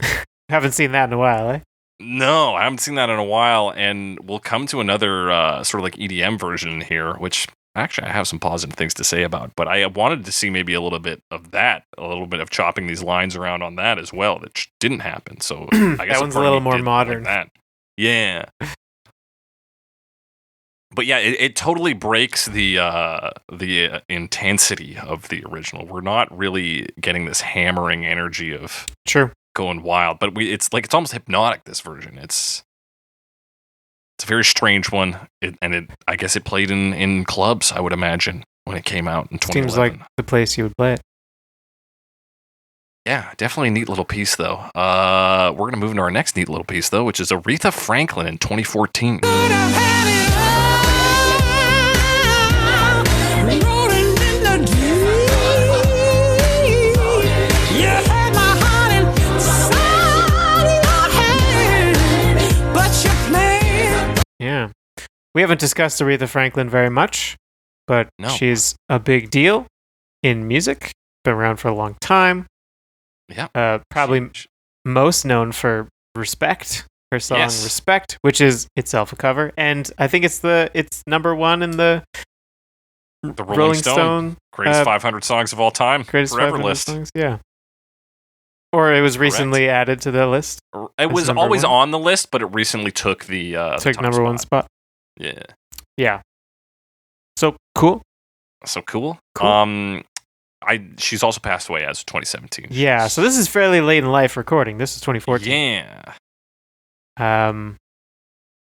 Haven't seen that in a while, eh? No, I haven't seen that in a while, and we'll come to another sort of like EDM version here, which actually I have some positive things to say about, but I wanted to see maybe a little bit of that, a little bit of chopping these lines around on that as well, that didn't happen, so I guess that one's a little more modern. Like that. Yeah. But yeah, it totally breaks the intensity of the original. We're not really getting this hammering energy of... True. Going wild, but it's almost hypnotic, this version. It's a very strange one, I guess it played in clubs, I would imagine, when it came out in 2011. Seems like the place you would play it. Yeah, definitely a neat little piece, though. We're going to move into our next neat little piece, though, which is Aretha Franklin in 2014. Yeah. We haven't discussed Aretha Franklin very much, but she's a big deal in music. Been around for a long time. Yeah. Probably most known for Respect, her song Respect, which is itself a cover. And I think it's number one in the Rolling Stone greatest 500 songs of all time. Greatest forever 500 list. songs, yeah. Or it was recently added to the list. It was always on the list, but it recently took the number one spot. Yeah. Yeah. So cool. Cool. She's also passed away as of 2017. Yeah, so this is fairly late in life recording. This is 2014. Yeah.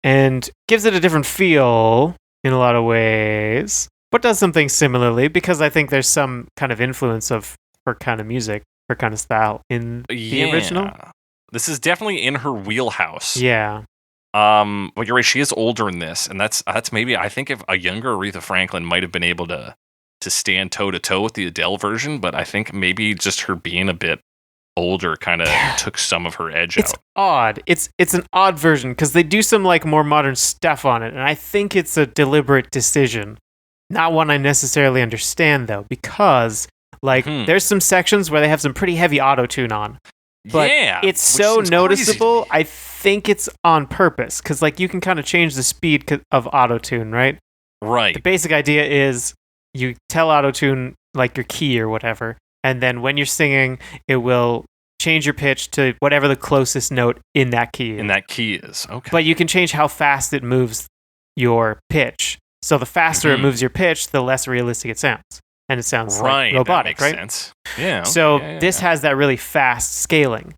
And gives it a different feel in a lot of ways, but does something similarly because I think there's some kind of influence of her kind of music. Her kind of style in the original. This is definitely in her wheelhouse. Yeah. But you're right, she is older in this, and that's maybe, I think, if a younger Aretha Franklin might have been able to stand toe to toe with the Adele version, but I think maybe just her being a bit older kind of took some of her edge out. It's odd. It's an odd version because they do some like more modern stuff on it, and I think it's a deliberate decision. Not one I necessarily understand though, because like there's some sections where they have some pretty heavy auto-tune on. But it's so noticeable. I think it's on purpose because like you can kind of change the speed of auto-tune, right? Right. The basic idea is you tell auto-tune like your key or whatever, and then when you're singing, it will change your pitch to whatever the closest note in that key is. And that key is okay. But you can change how fast it moves your pitch. So the faster it moves your pitch, the less realistic it sounds. And it sounds like robotic, that makes right? sense. Yeah. So this has that really fast scaling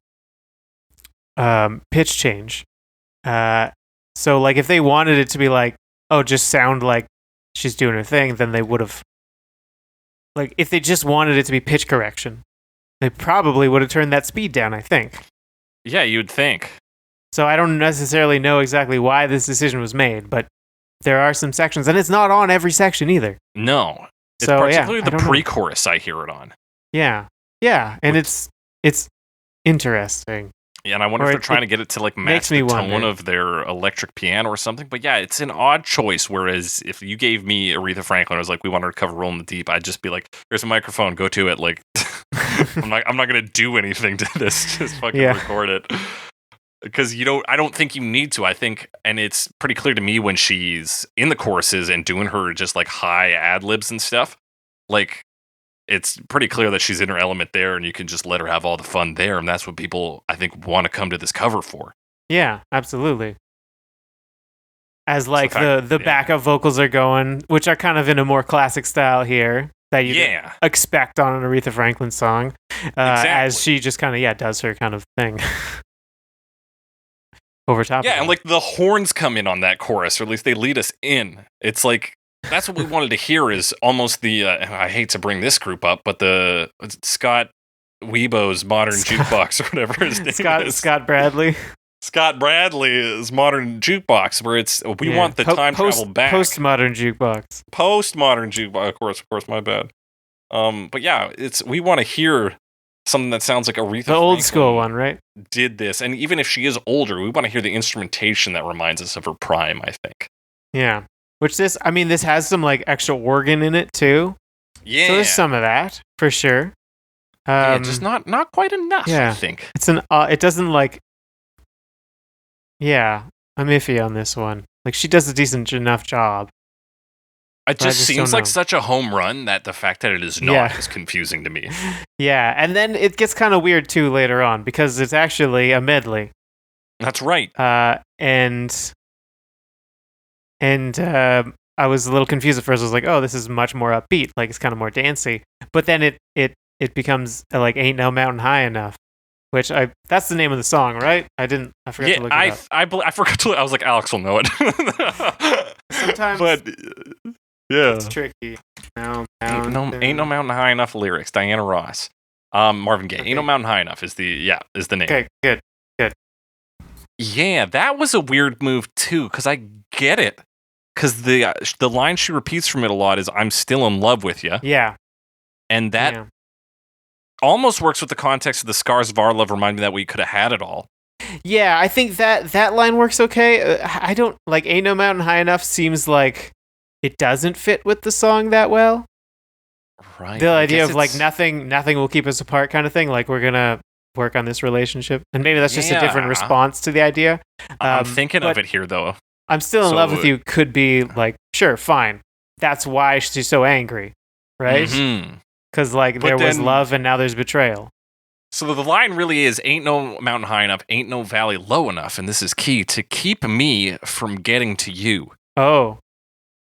pitch change. So like if they wanted it to be like, oh, just sound like she's doing her thing, then they would have. Like if they just wanted it to be pitch correction, they probably would have turned that speed down, I think. Yeah, you'd think. So I don't necessarily know exactly why this decision was made, but there are some sections, and it's not on every section either. No. It's So, particularly I the don't know. pre-chorus I hear it on. Yeah, and it's interesting. Yeah, and I wonder Or if they're it- trying to get it to like makes match me the tone wonder. of their electric piano or something. But yeah, it's an odd choice. Whereas if you gave me Aretha Franklin, I was like, we want her to cover "Roll in the Deep," I'd just be like, "Here's a microphone, go to it." Like, I'm not gonna do anything to this. Just fucking record it. Because I don't think you need to. I think, and it's pretty clear to me when she's in the choruses and doing her just like high ad libs and stuff. Like, it's pretty clear that she's in her element there, and you can just let her have all the fun there, and that's what people I think want to come to this cover for. Yeah, absolutely. As like fact- the backup vocals are going, which are kind of in a more classic style here that you expect on an Aretha Franklin song, as she just kind of does her kind of thing over top. Yeah, of and it. like the horns come in on that chorus, or at least they lead us in. It's like that's what we wanted to hear. Is almost the I hate to bring this group up, but the Scott Weibo's Modern Jukebox or whatever his name is. Scott Bradley. Scott Bradley's Modern Jukebox, where it's we want the time travel back. Postmodern jukebox. Postmodern jukebox, of course, my bad. But yeah, we want to hear something that sounds like Aretha. The old school one, right? Did this, and even if she is older, we want to hear the instrumentation that reminds us of her prime. I think. Yeah. Which this has some like extra organ in it too. Yeah. So there's some of that for sure. Yeah, just not quite enough. yeah. I think It's it doesn't like. Yeah, I'm iffy on this one. Like she does a decent enough job. it just just seems don't like know. such a home run that the fact that it is not is confusing to me. Yeah, and then it gets kind of weird too later on because it's actually a medley. That's right. And I was a little confused at first. I was like, oh, this is much more upbeat. Like it's kind of more dancey. But then it becomes like Ain't No Mountain High Enough, which that's the name of the song, right? I forgot to look it up. I forgot to. I was like, Alex will know it. Sometimes but yeah, it's tricky. Ain't no mountain high enough. Lyrics. Diana Ross. Marvin Gaye. Okay. Ain't no mountain high enough is the name. Okay, good. Yeah, that was a weird move too, because I get it. Because the line she repeats from it a lot is "I'm still in love with you," Yeah. and that almost works with the context of the scars of our love. Remind me that we could have had it all. Yeah, I think that line works okay. I don't like Ain't No Mountain High Enough seems like it doesn't fit with the song that well. Right. The I idea guess of like it's- nothing will keep us apart kind of thing. Like we're gonna work on this relationship, and maybe that's just a different Yeah. response to the idea. I'm thinking of but it here though. I'm still in love So- with you. Could be like sure, fine. That's why she's so angry, right? Mhm. Because like But there was then- love and now there's betrayal. So the line really is "Ain't no mountain high enough, ain't no valley low enough," and this is key to keep me from getting to you. Oh,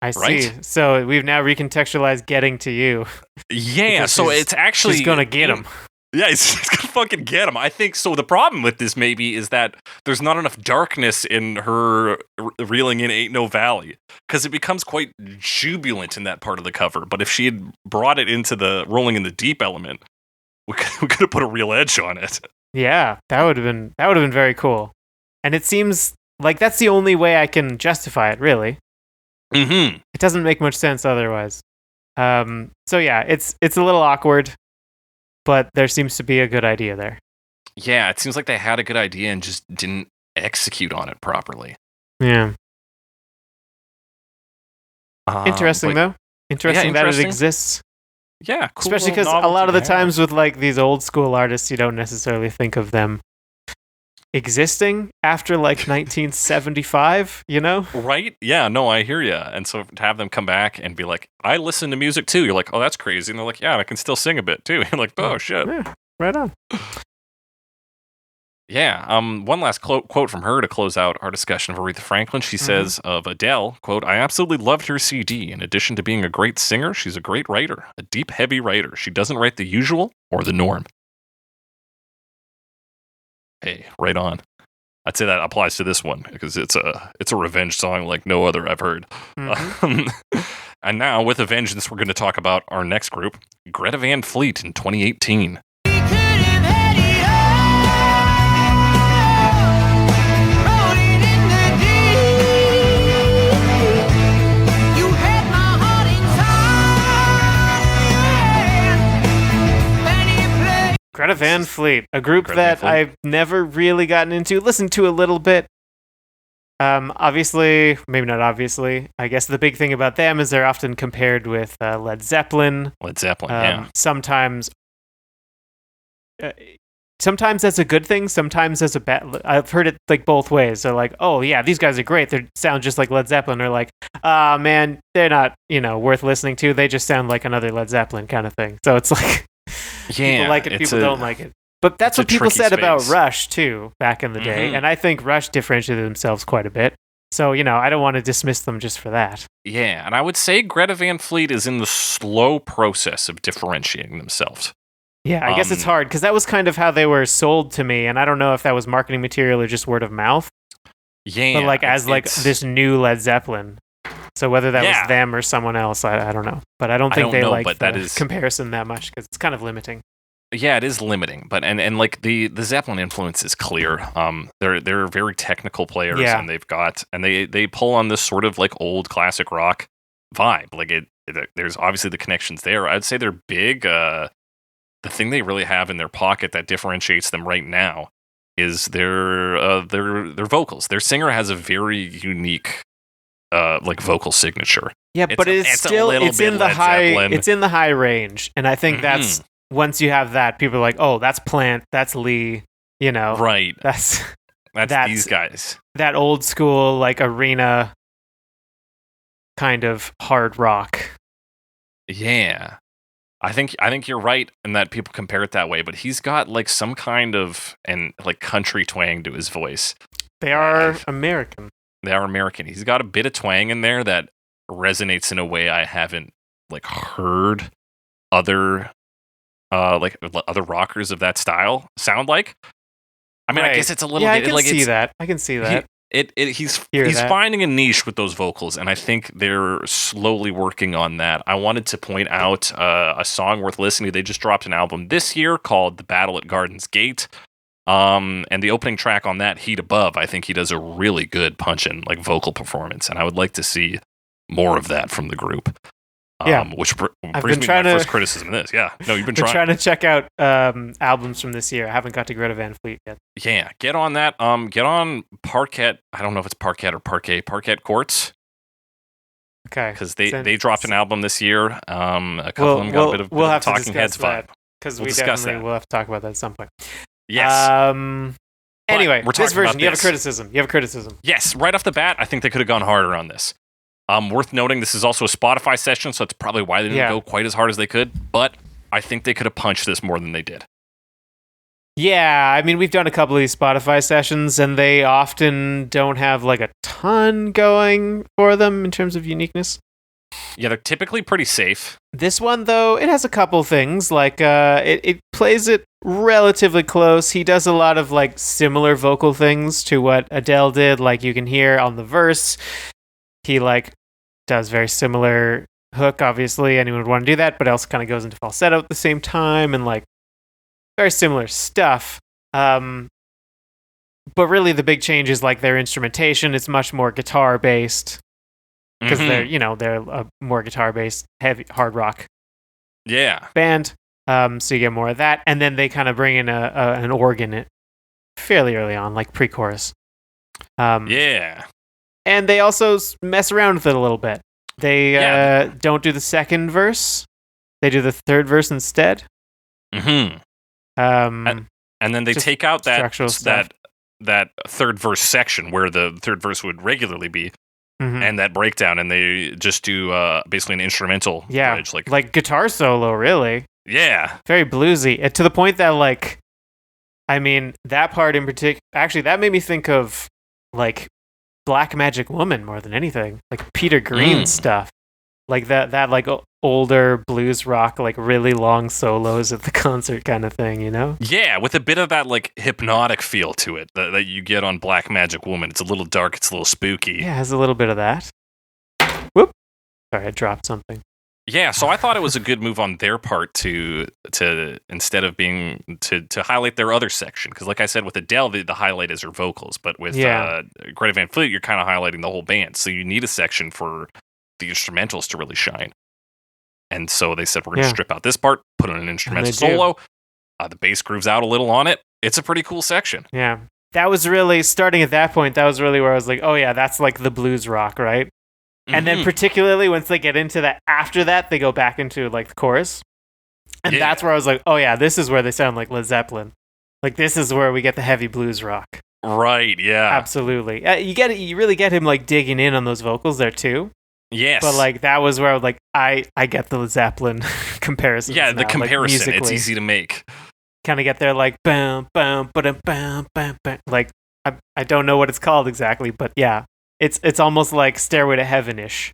I see. Right? So we've now recontextualized getting to you. Yeah, Because so she's- it's actually She's gonna get him. Yeah, he's gonna fucking get him. I think so. The problem with this maybe is that there's not enough darkness in her reeling in "Ain't No Valley" because it becomes quite jubilant in that part of the cover. But if she had brought it into the "Rolling in the Deep" element, we could have put a real edge on it. Yeah, that would have been very cool. And it seems like that's the only way I can justify it. Really, Mm-hmm. it doesn't make much sense otherwise. So yeah, it's a little awkward, but there seems to be a good idea there. Yeah, it seems like they had a good idea and just didn't execute on it properly. Yeah, interesting But- though. Interesting that it interesting. exists. Yeah, cool Especially little because a lot of the novelty to have. times with like these old school artists, you don't necessarily think of them existing after like 1975. You know? Right? Yeah, no, I hear you. And so to have them come back and be like, I listen to music too. You're like, oh, that's crazy. And they're like, yeah, and I can still sing a bit too. You're like, oh, shit. Yeah, right on. Yeah. One last quote from her to close out our discussion of Aretha Franklin. She says of Adele, quote, "I absolutely loved her CD. In addition to being a great singer, she's a great writer, a deep, heavy writer. She doesn't write the usual or the norm." Hey, right on. I'd say that applies to this one because it's a revenge song like no other I've heard. And now, with a vengeance, we're going to talk about our next group, Greta Van Fleet in 2018. Greta Van Fleet, a group that I've never really gotten into, listened to a little bit. Obviously, maybe not obviously, I guess the big thing about them is they're often compared with Led Zeppelin. Yeah. Sometimes that's a good thing, sometimes that's a bad. I've heard it like both ways. They're like, oh yeah, these guys are great. They sound just like Led Zeppelin. Or like, man, they're not, worth listening to. They just sound like another Led Zeppelin kind of thing. So it's like, people like it, people don't like it. But that's what people said about Rush, too, back in the day. And I think Rush differentiated themselves quite a bit. So, I don't want to dismiss them just for that. Yeah, and I would say Greta Van Fleet is in the slow process of differentiating themselves. Yeah, I guess it's hard, because that was kind of how they were sold to me, and I don't know if that was marketing material or just word of mouth. Yeah. But as this new Led Zeppelin. So whether that was them or someone else, I don't know. But I don't think they like the comparison that much, because it's kind of limiting. Yeah, it is limiting, but and like the Zeppelin influence is clear. They're very technical players, and they pull on this sort of like old classic rock vibe. Like there's obviously the connections there. I'd say they're big. The thing they really have in their pocket that differentiates them right now is their vocals. Their singer has a very unique vocal signature. Yeah, but it's in the high. Zeppelin. It's in the high range, and I think that's. Once you have that, people are like, oh, that's Plant, that's Lee, Right. That's these guys. That old school, like, arena kind of hard rock. Yeah. I think you're right in that people compare it that way, but he's got, like, some kind of, country twang to his voice. They are American. They are American. He's got a bit of twang in there that resonates in a way I haven't, heard other rockers of that style sound like. I mean, right. I guess it's a little bit. I can see that. He's finding a niche with those vocals, and I think they're slowly working on that. I wanted to point out a song worth listening to. They just dropped an album this year called "The Battle at Garden's Gate," and the opening track on that, "Heat Above," I think he does a really good punch-in vocal performance, and I would like to see more of that from the group. Which brings me to my first criticism of this. Yeah. No, you've been trying to check out albums from this year. I haven't got to Greta Van Fleet yet. Yeah, get on that. Get on Parquet. I don't know if it's Parquet or Parquet Courts. Okay. Because they dropped an album this year. A couple of them got a bit of Talking Heads vibe. Because we'll have to talk about that at some point. Yes. Anyway, this version, you have a criticism. Yes, right off the bat, I think they could have gone harder on this. Worth noting, this is also a Spotify session, so that's probably why they didn't go quite as hard as they could, but I think they could have punched this more than they did. Yeah, I mean, we've done a couple of these Spotify sessions, and they often don't have, a ton going for them in terms of uniqueness. Yeah, they're typically pretty safe. This one, though, it has a couple things, it plays it relatively close. He does a lot of, similar vocal things to what Adele did, you can hear on the verse. He does very similar hook, obviously. Anyone would want to do that, but also kind of goes into falsetto at the same time and very similar stuff. But really the big change is their instrumentation. It's much more guitar based because they're a more guitar based heavy hard rock band. So you get more of that, and then they kind of bring in an organ fairly early on, pre-chorus. And they also mess around with it a little bit. They don't do the second verse. They do the third verse instead. Mm-hmm. And then they take out that third verse section where the third verse would regularly be, and that breakdown, and they just do basically an instrumental bridge. Like guitar solo, really. Yeah. Very bluesy. To the point that, I mean, that part in particular, actually, that made me think of like Black Magic Woman more than anything, like Peter Green stuff, like that like older blues rock, like really long solos at the concert kind of thing, you know? Yeah, with a bit of that like hypnotic feel to it that you get on Black Magic Woman. It's a little dark, it's a little spooky. Yeah, it has a little bit of that. Whoop! Sorry, I dropped something. Yeah, so I thought it was a good move on their part to instead of being to highlight their other section, because like I said with Adele, the highlight is her vocals, but with Greta Van Fleet, you're kind of highlighting the whole band, so you need a section for the instrumentals to really shine. And so they said we're going to strip out this part, put in an instrumental solo. The bass grooves out a little on it. It's a pretty cool section. Yeah, that was really starting at that point. That was really where I was like, oh yeah, that's like the blues rock, right? And then particularly once they get into that, after that, they go back into like the chorus. And that's where I was like, oh yeah, this is where they sound like Led Zeppelin. Like this is where we get the heavy blues rock. Right, yeah. Absolutely. You really get him like digging in on those vocals there too. Yes. But like that was where I was like, I get the Led Zeppelin comparison. Yeah, the comparison. Like, it's easy to make. Kind of get there like bam, bam, bam, bam, bam, bam. Like I don't know what it's called exactly, but yeah. It's almost like Stairway to Heaven-ish.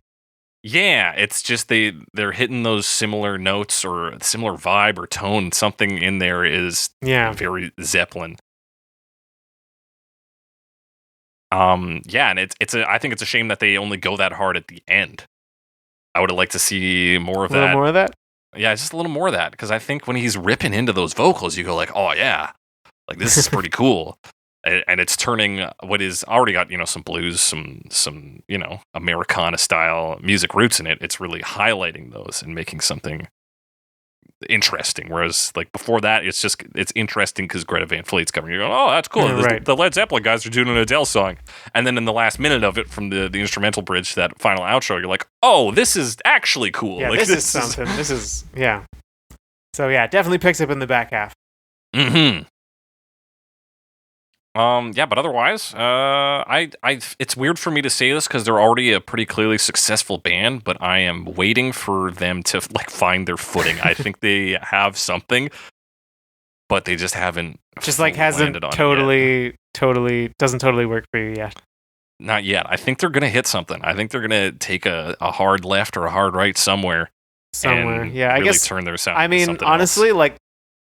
Yeah, it's just they're hitting those similar notes or similar vibe or tone. Something in there is very Zeppelin. And I think it's a shame that they only go that hard at the end. I would have liked to see more of that. A little more of that? Yeah, just a little more of that, because I think when he's ripping into those vocals, you go like, oh yeah, like this is pretty cool. And it's turning what is already got, some blues, some Americana style music roots in it. It's really highlighting those and making something interesting. Whereas like before that, it's interesting because Greta Van Fleet's covering. You're going, oh, that's cool. Right. The Led Zeppelin guys are doing an Adele song. And then in the last minute of it, from the instrumental bridge, that final outro, you're like, oh, this is actually cool. Yeah, like, this is something. This is, yeah. So yeah, definitely picks up in the back half. Mm-hmm. But otherwise, it's weird for me to say this because they're already a pretty clearly successful band, but I am waiting for them to like find their footing. I think they have something, but they just haven't. Just like hasn't totally doesn't totally work for you yet. Not yet. I think they're gonna hit something. I think they're gonna take a hard left or a hard right somewhere. Yeah, I guess turn their sound. I mean, honestly, like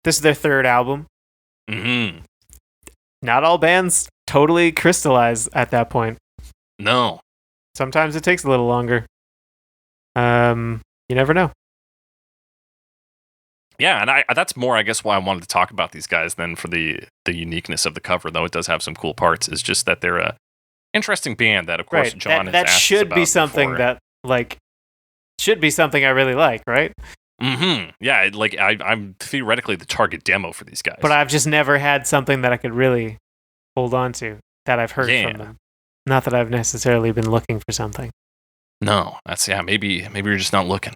this is their third album. Mm-hmm. Not all bands totally crystallize at that point. No. Sometimes it takes a little longer. You never know. Yeah, and that's more, I guess, why I wanted to talk about these guys than for the uniqueness of the cover, though it does have some cool parts. Is just that they're a interesting band that, of course, right. John has that asked should about be something before. that like should be something I really like, right? Mm-hmm. Yeah, like I'm theoretically the target demo for these guys. But I've just never had something that I could really hold on to that I've heard from them. Not that I've necessarily been looking for something. No, that's maybe you're just not looking.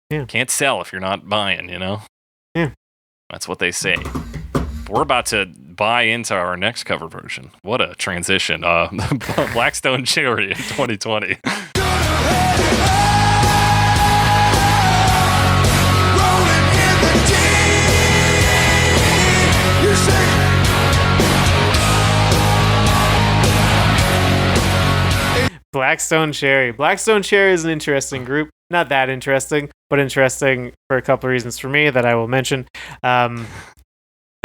Yeah. Can't sell if you're not buying, Yeah. That's what they say. But we're about to buy into our next cover version. What a transition. Blackstone Cherry in 2020. Blackstone Cherry. Blackstone Cherry is an interesting group. Not that interesting, but interesting for a couple of reasons for me that I will mention. And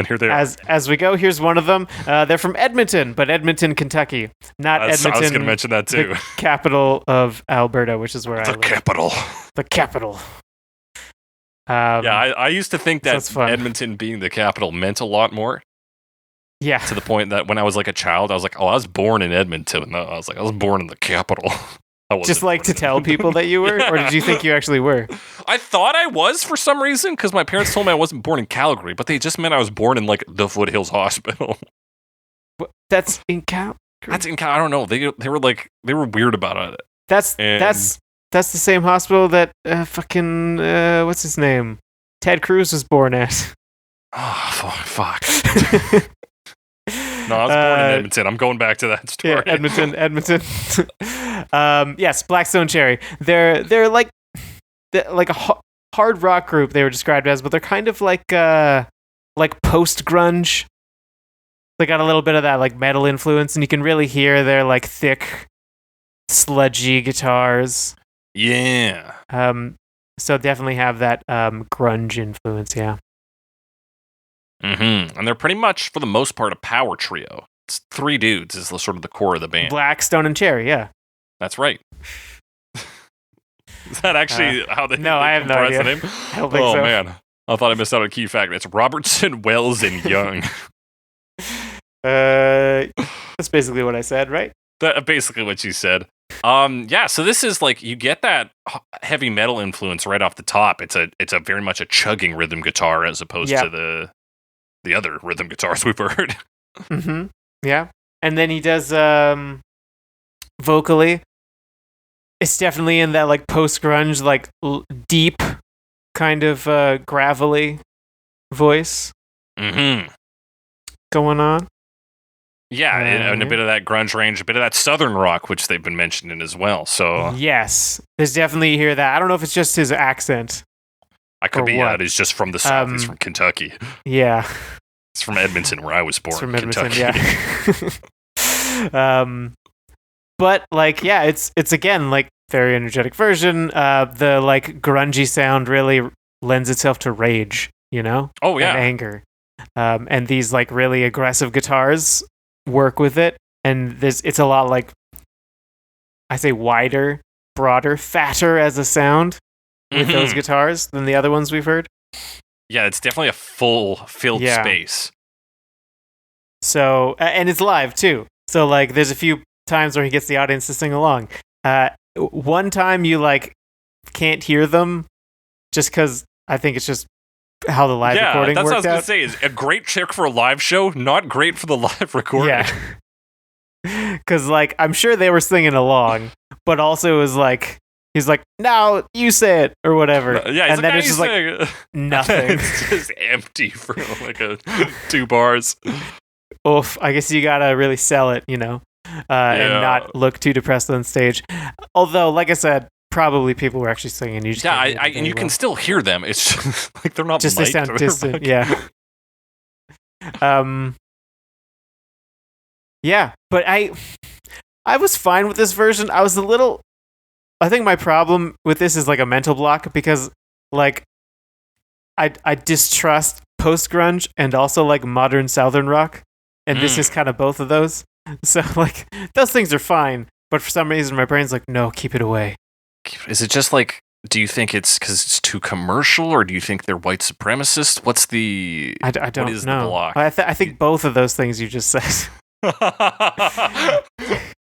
here they are. As we go, here's one of them. They're from Edmonton, but Edmonton, Kentucky. Not Edmonton. I was going to mention that too. The capital of Alberta, which is where I live. Capital. The capital. I used to think that Edmonton being the capital meant a lot more. Yeah. To the point that when I was like a child, I was like, oh, I was born in Edmonton. No, I was like, I was born in the capital. Just like to tell people that you were? Or did you think you actually were? I thought I was for some reason because my parents told me I wasn't born in Calgary, but they just meant I was born in like the Foothills Hospital. That's in Calgary? That's in Calgary. I don't know. They were weird about it. That's the same hospital that what's his name? Ted Cruz was born at. Oh, fuck. No, I was born in Edmonton. I'm going back to that story. Yeah, Edmonton. Yes, Blackstone Cherry. They're like a hard rock group. They were described as, but they're kind of like post grunge. They got a little bit of that like metal influence, and you can really hear their like thick, sludgy guitars. Yeah. So definitely have that grunge influence, yeah. Mm-hmm. And they're pretty much, for the most part, a power trio. It's 3 dudes is the, sort of the core of the band. Black, Stone, and Cherry, yeah. That's right. Is that actually how they No, I have no idea. the name? I don't think so. Oh, man. I thought I missed out on a key fact. It's Robertson, Wells, and Young. That's basically what I said, right? Basically what you said. Yeah, so this is like, you get that heavy metal influence right off the top. It's a very much a chugging rhythm guitar as opposed to the other rhythm guitars we've heard. Mm-hmm. Yeah. And then he does vocally, it's definitely in that like post-grunge, like deep kind of gravelly voice going on. Yeah, and a bit of that grunge range, a bit of that southern rock, which they've been mentioning as well. So yes, there's definitely you hear that. I don't know if it's just his accent. I could be. He's just from the south. He's from Kentucky. Yeah, it's from Edmonton, where I was born. It's from Kentucky. Edmonton, yeah. But like, yeah, it's again like very energetic version. The like grungy sound really lends itself to rage, you know? Oh yeah, and anger. And these like really aggressive guitars work with it, and it's a lot like, I say, wider, broader, fatter as a sound with those guitars than the other ones we've heard. Yeah, it's definitely a filled space. So and it's live too. So like there's a few times where he gets the audience to sing along. One time you like can't hear them just because I think it's just how the live recording worked out. Yeah, that's what I was going to say. Is a great trick for a live show, not great for the live recording. Yeah. Because, like, I'm sure they were singing along, but also it was like, he's like, now you say it, or whatever. Yeah, and then it's just like, nothing. It's just empty for like 2 bars. Oof, I guess you gotta really sell it, you know, and not look too depressed on stage. Although, like I said, probably people were actually singing. You just and you can still hear them. It's just like they're not just they sound distant. Yeah. Yeah, but I was fine with this version. I think my problem with this is like a mental block because like I distrust post grunge and also like modern southern rock, and this is kind of both of those. So like those things are fine, but for some reason my brain's like, no, keep it away. Is it just like, do you think it's because it's too commercial, or do you think they're white supremacist? What's the... I don't what is know. The block? I think both of those things you just said.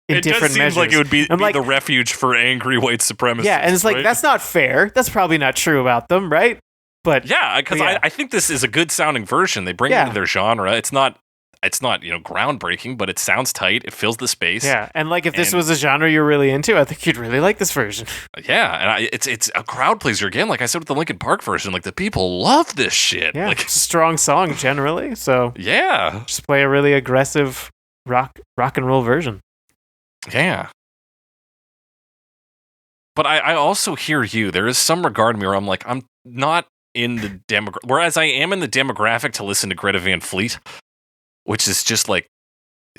It different just seems measures. like it would be like, the refuge for angry white supremacists. Yeah, and it's like, right? that's not fair. That's probably not true about them, right? But yeah, because I think this is a good sounding version. They bring it into their genre. It's not groundbreaking, but it sounds tight. It fills the space. Yeah, and like if this was a genre you're really into, I think you'd really like this version. Yeah, and it's a crowd pleaser again. Like I said with the Linkin Park version, like the people love this shit. Yeah, like, it's a strong song generally. So yeah, just play a really aggressive rock and roll version. Yeah. But I also hear you. There is some regard me where I'm like, I'm not in the demographic, whereas I am in the demographic to listen to Greta Van Fleet, which is just like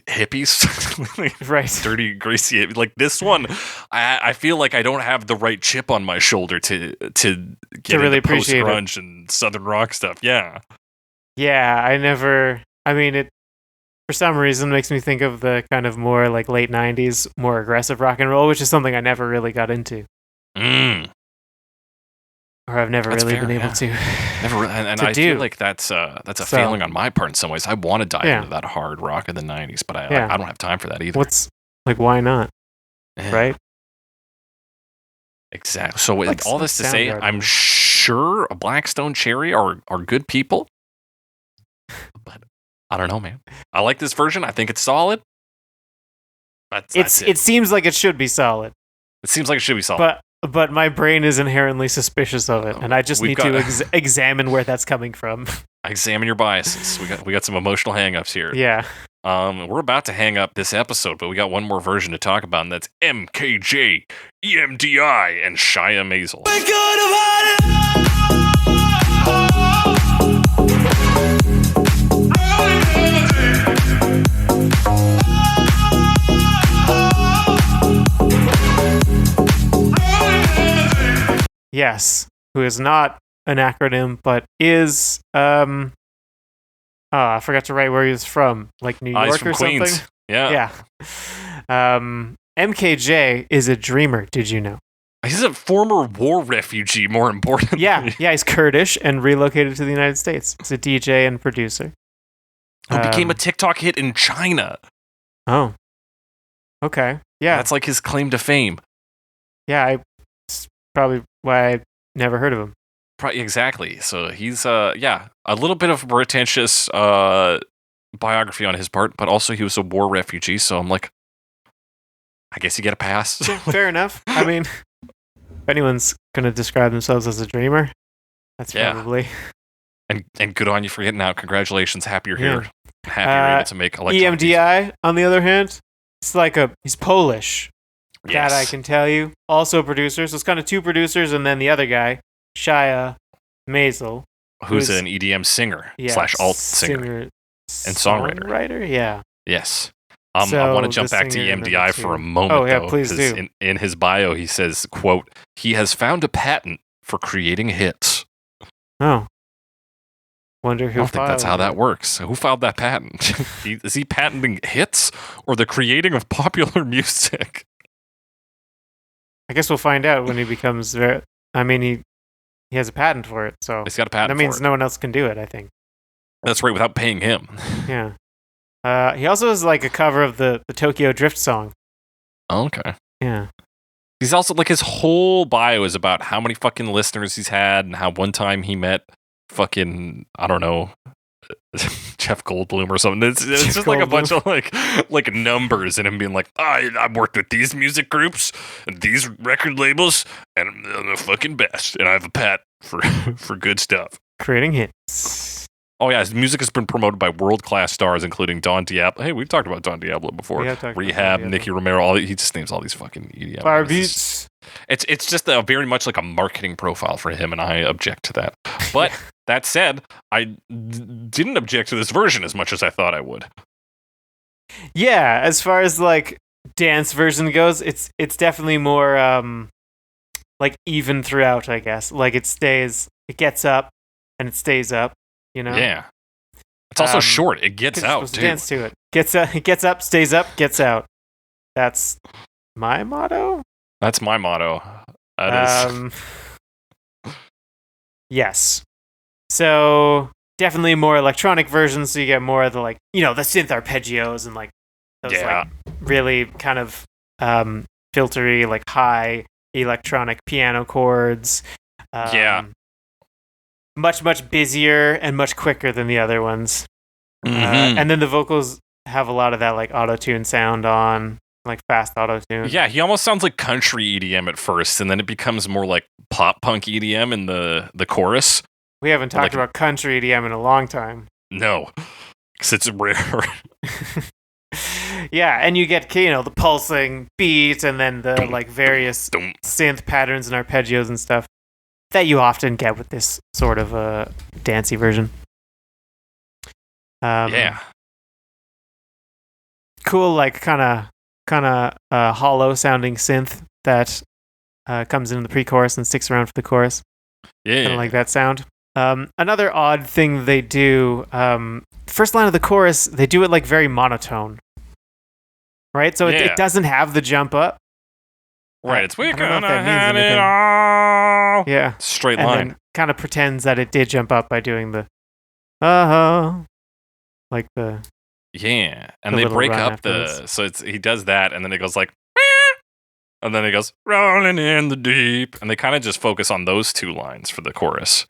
hippies, right? Dirty, greasy. Like this one, I feel like I don't have the right chip on my shoulder to get really into appreciate post-grunge and southern rock stuff. Yeah. Yeah, I mean, it for some reason makes me think of the kind of more like late 90s, more aggressive rock and roll, which is something I never really got into. Or I've never really been able to. Never, and I feel like that's a failing on my part in some ways. I want to dive into that hard rock of the 90s, but I don't have time for that either. Why not? Right? Exactly. So all this to say, I'm sure a Blackstone Cherry are good people, but I don't know, man. I like this version. I think it's solid. It seems like it should be solid. It seems like it should be solid. But my brain is inherently suspicious of it, and I just need to examine where that's coming from. Examine your biases. We got some emotional hang-ups here. Yeah. We're about to hang up this episode, but we got one more version to talk about, and that's MKJ, EMDI, and Shiah Maisel. yes, who is not an acronym, but is I forgot to write where he was from, like New York He's from or Queens. something. Yeah. MKJ is a dreamer. Did you know? He's a former war refugee, more importantly. Yeah, he's Kurdish and relocated to the United States. He's a DJ and producer. Who became a TikTok hit in China. Oh. Okay. Yeah. That's like his claim to fame. Yeah, it's probably why I never heard of him. Exactly. So he's, a little bit of a pretentious biography on his part, but also he was a war refugee, so I'm like, I guess you get a pass. Yeah, fair enough. I mean, if anyone's going to describe themselves as a dreamer, that's probably... And good on you for getting out. Congratulations. Happy you're here. Happy you're able to make electronic EMDI, on the other hand, he's Polish. Yes. That I can tell you. Also a producer. So it's kind of two producers and then the other guy, Shiah Maisel. Who's an EDM singer / alt singer and songwriter. Yeah. Yes. I want to jump back to EMDI for a moment, though. Please do. In his bio, he says, quote, he has found a patent for creating hits. Oh. Wonder who I don't think that's how that works. Who filed that patent? Is he patenting hits or the creating of popular music? I guess we'll find out when he becomes he has a patent for it, so he's got a patent. That means no one else can do it, I think. That's right, without paying him. Yeah. He also has like a cover of the Tokyo Drift song. Okay. Yeah. He's also like his whole bio is about how many fucking listeners he's had and how one time he met fucking, I don't know, Jeff Goldblum or something. It's just like a bunch of like numbers and him being like, I've worked with these music groups and these record labels and I'm the fucking best and I have a patent for good stuff. Creating hits. Oh yeah, his music has been promoted by world-class stars including Don Diablo. Hey, we've talked about Don Diablo before. Rehab, Nicky Romero, he just names all these fucking EDM. Fire beats. It's just very much like a marketing profile for him and I object to that. But that said, I didn't object to this version as much as I thought I would. Yeah, as far as like dance version goes, it's definitely more like even throughout, I guess. Like it gets up and it stays up, you know? Yeah. It's also short. It gets out too. Dance to it. It gets up, stays up, gets out. That's my motto. That's my motto. That is. Yes. So definitely more electronic versions, so you get more of the like, the synth arpeggios and like those like really kind of filtery, like high electronic piano chords. Much busier and much quicker than the other ones. Mm-hmm. And then the vocals have a lot of that like auto-tune sound on, like fast auto-tune. Yeah, he almost sounds like country EDM at first, and then it becomes more like pop punk EDM in the chorus. We haven't talked about country EDM in a long time. No, because it's rare. Yeah, and you get, the pulsing beats and then the like various synth patterns and arpeggios and stuff that you often get with this sort of dancey version. Cool, like kind of hollow sounding synth that comes into the pre-chorus and sticks around for the chorus. Yeah, kind of like that sound. Another odd thing they do, first line of the chorus, they do it like very monotone, right? So it doesn't have the jump up. Right, it's we're gonna have it all. Yeah, straight line. And kind of pretends that it did jump up by doing the like the and they break up he does that, and then it goes like, and then it goes rolling in the deep, and they kind of just focus on those two lines for the chorus.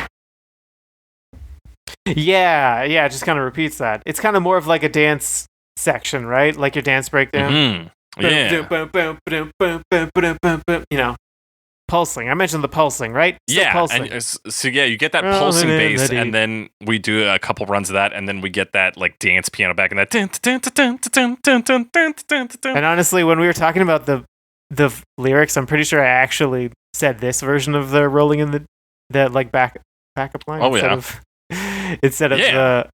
Yeah, it just kind of repeats that. It's kind of more of like a dance section, right? Like your dance breakdown. Mm-hmm. Yeah. Pulsing. I mentioned the pulsing, right? Still pulsing. And so you get that pulsing bass, and then we do a couple runs of that, and then we get that like dance piano back in that. And honestly, when we were talking about the lyrics, I'm pretty sure I actually said this version of the rolling in the like backup line. Instead of the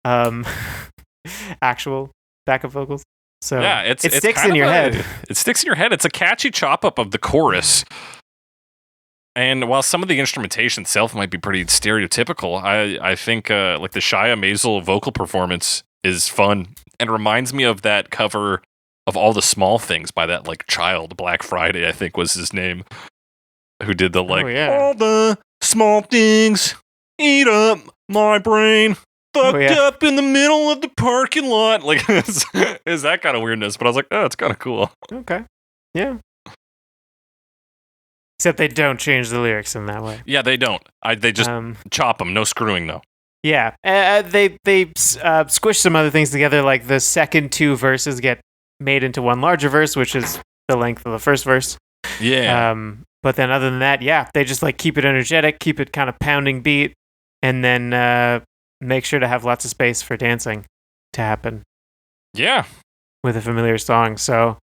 actual backup vocals. So it sticks in your head. It sticks in your head. It's a catchy chop up of the chorus. And while some of the instrumentation itself might be pretty stereotypical, I think like the Shiah Maisel vocal performance is fun and reminds me of that cover of All the Small Things by that like child, Black Friday, I think was his name, who did the like all the small things eat up my brain. Fucked up in the middle of the parking lot. Like, is that kind of weirdness? But I was like, oh, it's kind of cool. Okay. Yeah. Except they don't change the lyrics in that way. Yeah, they don't. They just chop them. No screwing, though. Yeah. They squish some other things together, like the second two verses get made into one larger verse, which is the length of the first verse. Yeah. But then other than that, yeah, they just like keep it energetic, keep it kind of pounding beat, and then make sure to have lots of space for dancing to happen. Yeah. With a familiar song. So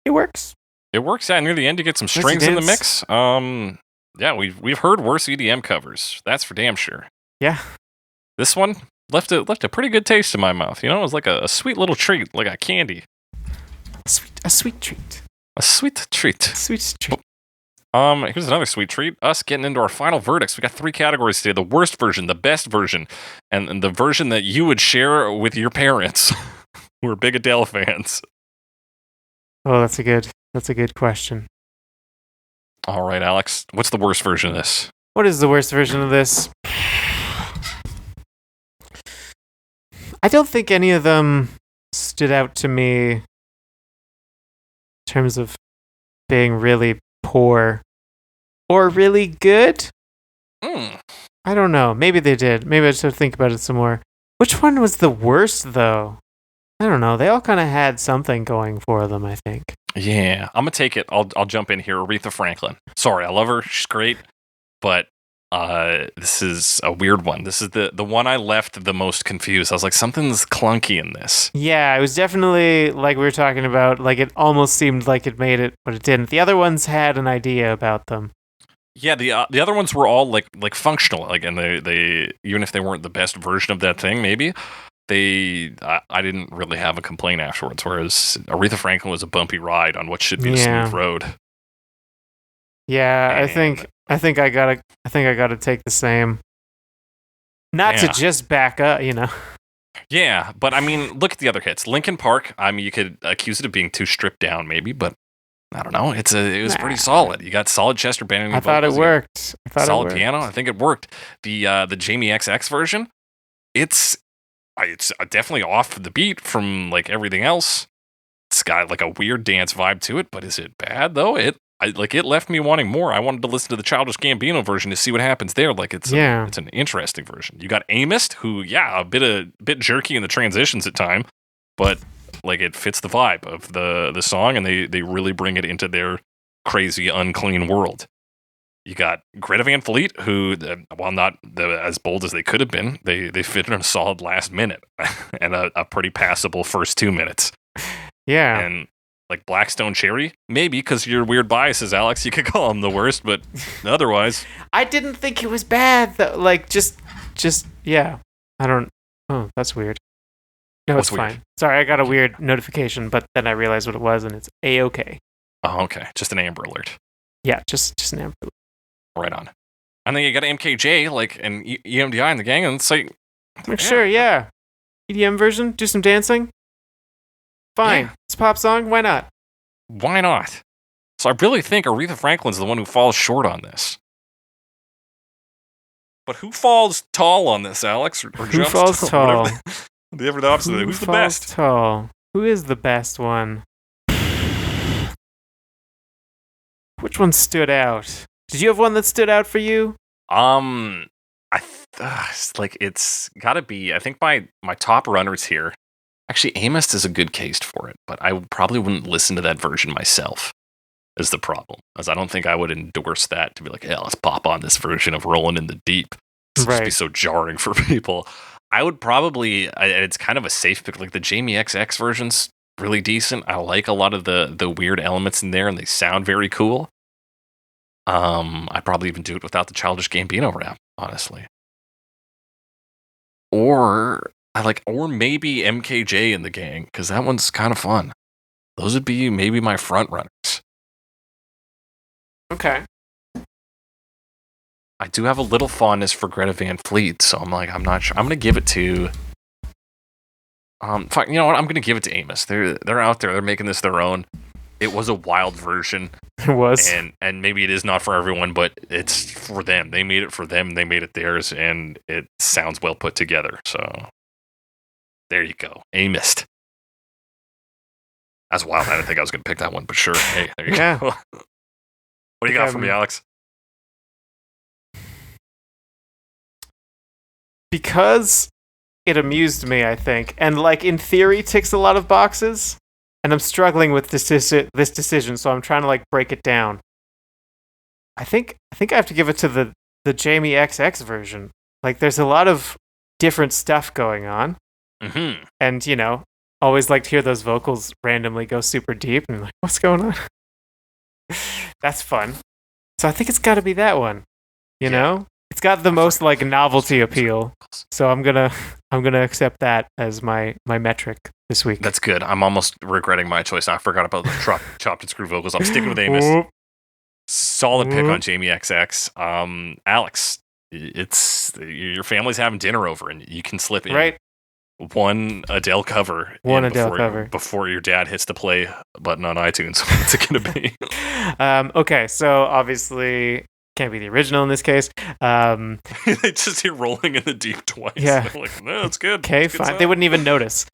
it works. It works. Yeah, near the end you get some strings in the mix. Yeah, we've heard worse EDM covers. That's for damn sure. Yeah. This one left a pretty good taste in my mouth. You know, it was like a sweet little treat, like a candy. A sweet treat. A sweet treat. Sweet treat. Here's another sweet treat. Us getting into our final verdicts. We got 3 categories today: the worst version, the best version, and the version that you would share with your parents who are big Adele fans. Oh, that's a good question. All right, Alex. What's the worst version of this? What is the worst version of this? I don't think any of them stood out to me in terms of being really poor or really good. I don't know. Maybe they did. Maybe I should think about it some more. Which one was the worst, though? I don't know. They all kind of had something going for them, I think. Yeah, I'm gonna take it. I'll jump in here. Aretha Franklin. Sorry, I love her. She's great, but this is a weird one. This is the one I left the most confused. I was like, something's clunky in this. Yeah, it was definitely like we were talking about. Like it almost seemed like it made it, but it didn't. The other ones had an idea about them. Yeah, the other ones were all like functional, like, and they even if they weren't the best version of that thing, maybe. I didn't really have a complaint afterwards, whereas Aretha Franklin was a bumpy ride on what should be a smooth road. Yeah, and I think I gotta take the same. Not to just back up, you know. Yeah, but I mean, look at the other hits. Linkin Park. I mean, you could accuse it of being too stripped down, maybe, but I don't know. It was pretty solid. You got solid Chester Bennington. I thought it worked. Solid piano. I think it worked. The Jamie XX version. It's definitely off the beat from like everything else. It's got like a weird dance vibe to it, but is it bad though? It left me wanting more. I wanted to listen to the Childish Gambino version to see what happens there. Like it's an interesting version. You got Amyst, who a bit jerky in the transitions at time, but like it fits the vibe of the song, and they really bring it into their crazy unclean world. You got Greta Van Fleet, who, while not as bold as they could have been, they fit in a solid last minute and a pretty passable first 2 minutes. Yeah. And like Blackstone Cherry, maybe because your weird biases, Alex, you could call them the worst, but otherwise. I didn't think it was bad, though. Like, just, yeah. I don't. Oh, that's weird. No, it's fine. Sorry, I got a weird notification, but then I realized what it was, and it's A-OK. Oh, okay. Just an Amber Alert. Yeah, just an Amber Alert. Right on. And then you got MKJ, like, and EMDI in the gang, and it's like... Sure, yeah. EDM version, do some dancing. Fine. Yeah. It's a pop song, why not? Why not? So I really think Aretha Franklin's the one who falls short on this. But who falls tall on this, Alex? Or who falls tall? The opposite. Who's the best? Tall? Who is the best one? Which one stood out? Did you have one that stood out for you? It's gotta be. I think my top runners here. Actually, Amyst is a good case for it, but I probably wouldn't listen to that version myself. Is the problem? As I don't think I would endorse that to be like, yeah, let's pop on this version of Rolling in the Deep. It's just be so jarring for people. I would probably. It's kind of a safe pick. Like the Jamie XX version's really decent. I like a lot of the weird elements in there, and they sound very cool. I'd probably even do it without the Childish Gambino rap, honestly. Or maybe MKJ in the gang, because that one's kind of fun. Those would be maybe my front runners. Okay. I do have a little fondness for Greta Van Fleet, so I'm not sure. I'm gonna give it to. Fuck, you know what? I'm gonna give it to Amyst. They're out there. They're making this their own. It was a wild version, It was. and maybe it is not for everyone, but it's for them. They made it for them. They made it theirs, and it sounds well put together. So there you go, Amyst. That's wild. I didn't think I was gonna pick that one, but sure. Hey, there you Yeah. go. What do you got for me, Alex? Because it amused me, I think, and like in theory ticks a lot of boxes, and I'm struggling with this decision, so I'm trying to like break it down. I think I have to give it to the Jamie XX version. Like there's a lot of different stuff going on, and you know, always like to hear those vocals randomly go super deep, and like, what's going on? That's fun. So I think it's got to be that one. You know, it's got the most like novelty appeal. So I'm gonna accept that as my metric this week. That's good. I'm almost regretting my choice. I forgot about the chopped and screw vocals. I'm sticking with Amyst. Solid pick on Jamie XX. Alex, it's your family's having dinner over, and you can slip in one Adele cover. Before your dad hits the play button on iTunes. What's it gonna be? Okay, so obviously can't be the original in this case. They just hear rolling in the deep twice. Yeah, like, no, it's good. Okay, it's fine. good. They wouldn't even notice.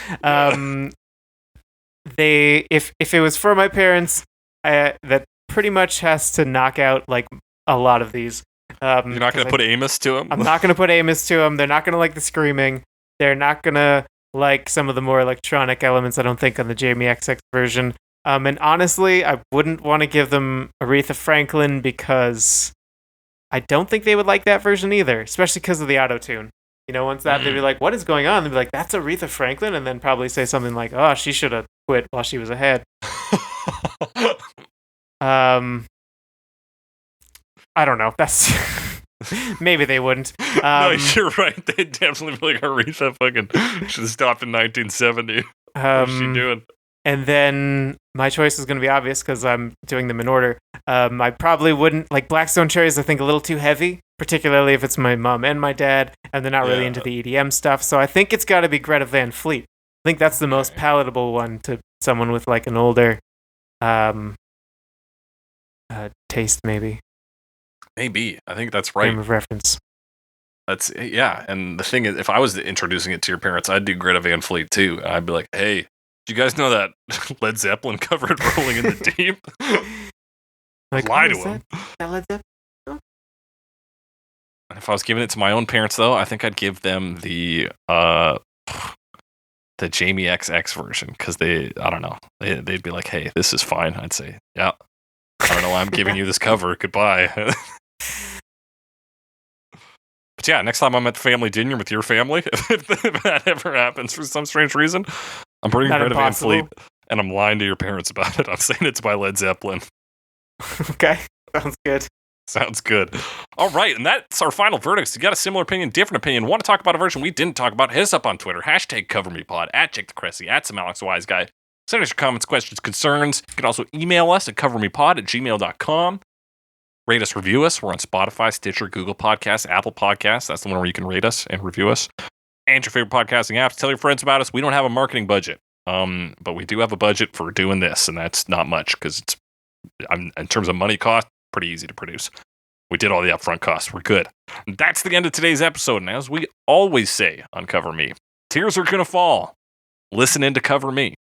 They if it was for my parents, that pretty much has to knock out like a lot of these. You're not going to put Amyst to them? I'm not going to put Amyst to them. They're not going to like the screaming. They're not going to like some of the more electronic elements, I don't think, on the Jamie XX version. And honestly, I wouldn't want to give them Aretha Franklin because I don't think they would like that version either, especially because of the auto-tune. You know, once that, they'd be like, what is going on? They'd be like, that's Aretha Franklin? And then probably say something like, oh, she should have quit while she was ahead. I don't know. That's maybe they wouldn't. No, you're right. They'd definitely be like, Aretha fucking should have stopped in 1970. What's she doing? And then my choice is going to be obvious because I'm doing them in order. I probably wouldn't like Blackstone Cherries. I think a little too heavy, particularly if it's my mom and my dad, and they're not really into the EDM stuff. So I think it's got to be Greta Van Fleet. I think that's the most palatable one to someone with like an older taste, maybe. Maybe. I think that's right. Frame of reference. That's and the thing is, if I was introducing it to your parents, I'd do Greta Van Fleet too. I'd be like, hey, do you guys know that Led Zeppelin covered Rolling in the Deep? Like, lie to them. That Led Zeppelin? And if I was giving it to my own parents, though, I think I'd give them the Jamie XX version because I don't know, they'd be like, hey, this is fine. I'd say, yeah, I don't know why I'm giving you this cover. Goodbye. But yeah, next time I'm at the family dinner with your family, if that ever happens for some strange reason, I'm bringing Greta Van Fleet, and I'm lying to your parents about it. I'm saying it's by Led Zeppelin. Okay, sounds good. Sounds good. All right, and that's our final verdicts. You got a similar opinion, different opinion, want to talk about a version we didn't talk about, hit us up on Twitter, #CoverMePod, @JakeTheCressy, @SomeAlexWiseGuy. Send us your comments, questions, concerns. You can also email us at covermepod@gmail.com. Rate us, review us. We're on Spotify, Stitcher, Google Podcasts, Apple Podcasts. That's the one where you can rate us and review us. And your favorite podcasting apps. Tell your friends about us. We don't have a marketing budget, but we do have a budget for doing this, and that's not much because it's, in terms of money cost, pretty easy to produce. We did all the upfront costs. We're good. That's the end of today's episode. And as we always say on Cover Me, tears are going to fall. Listen in to Cover Me.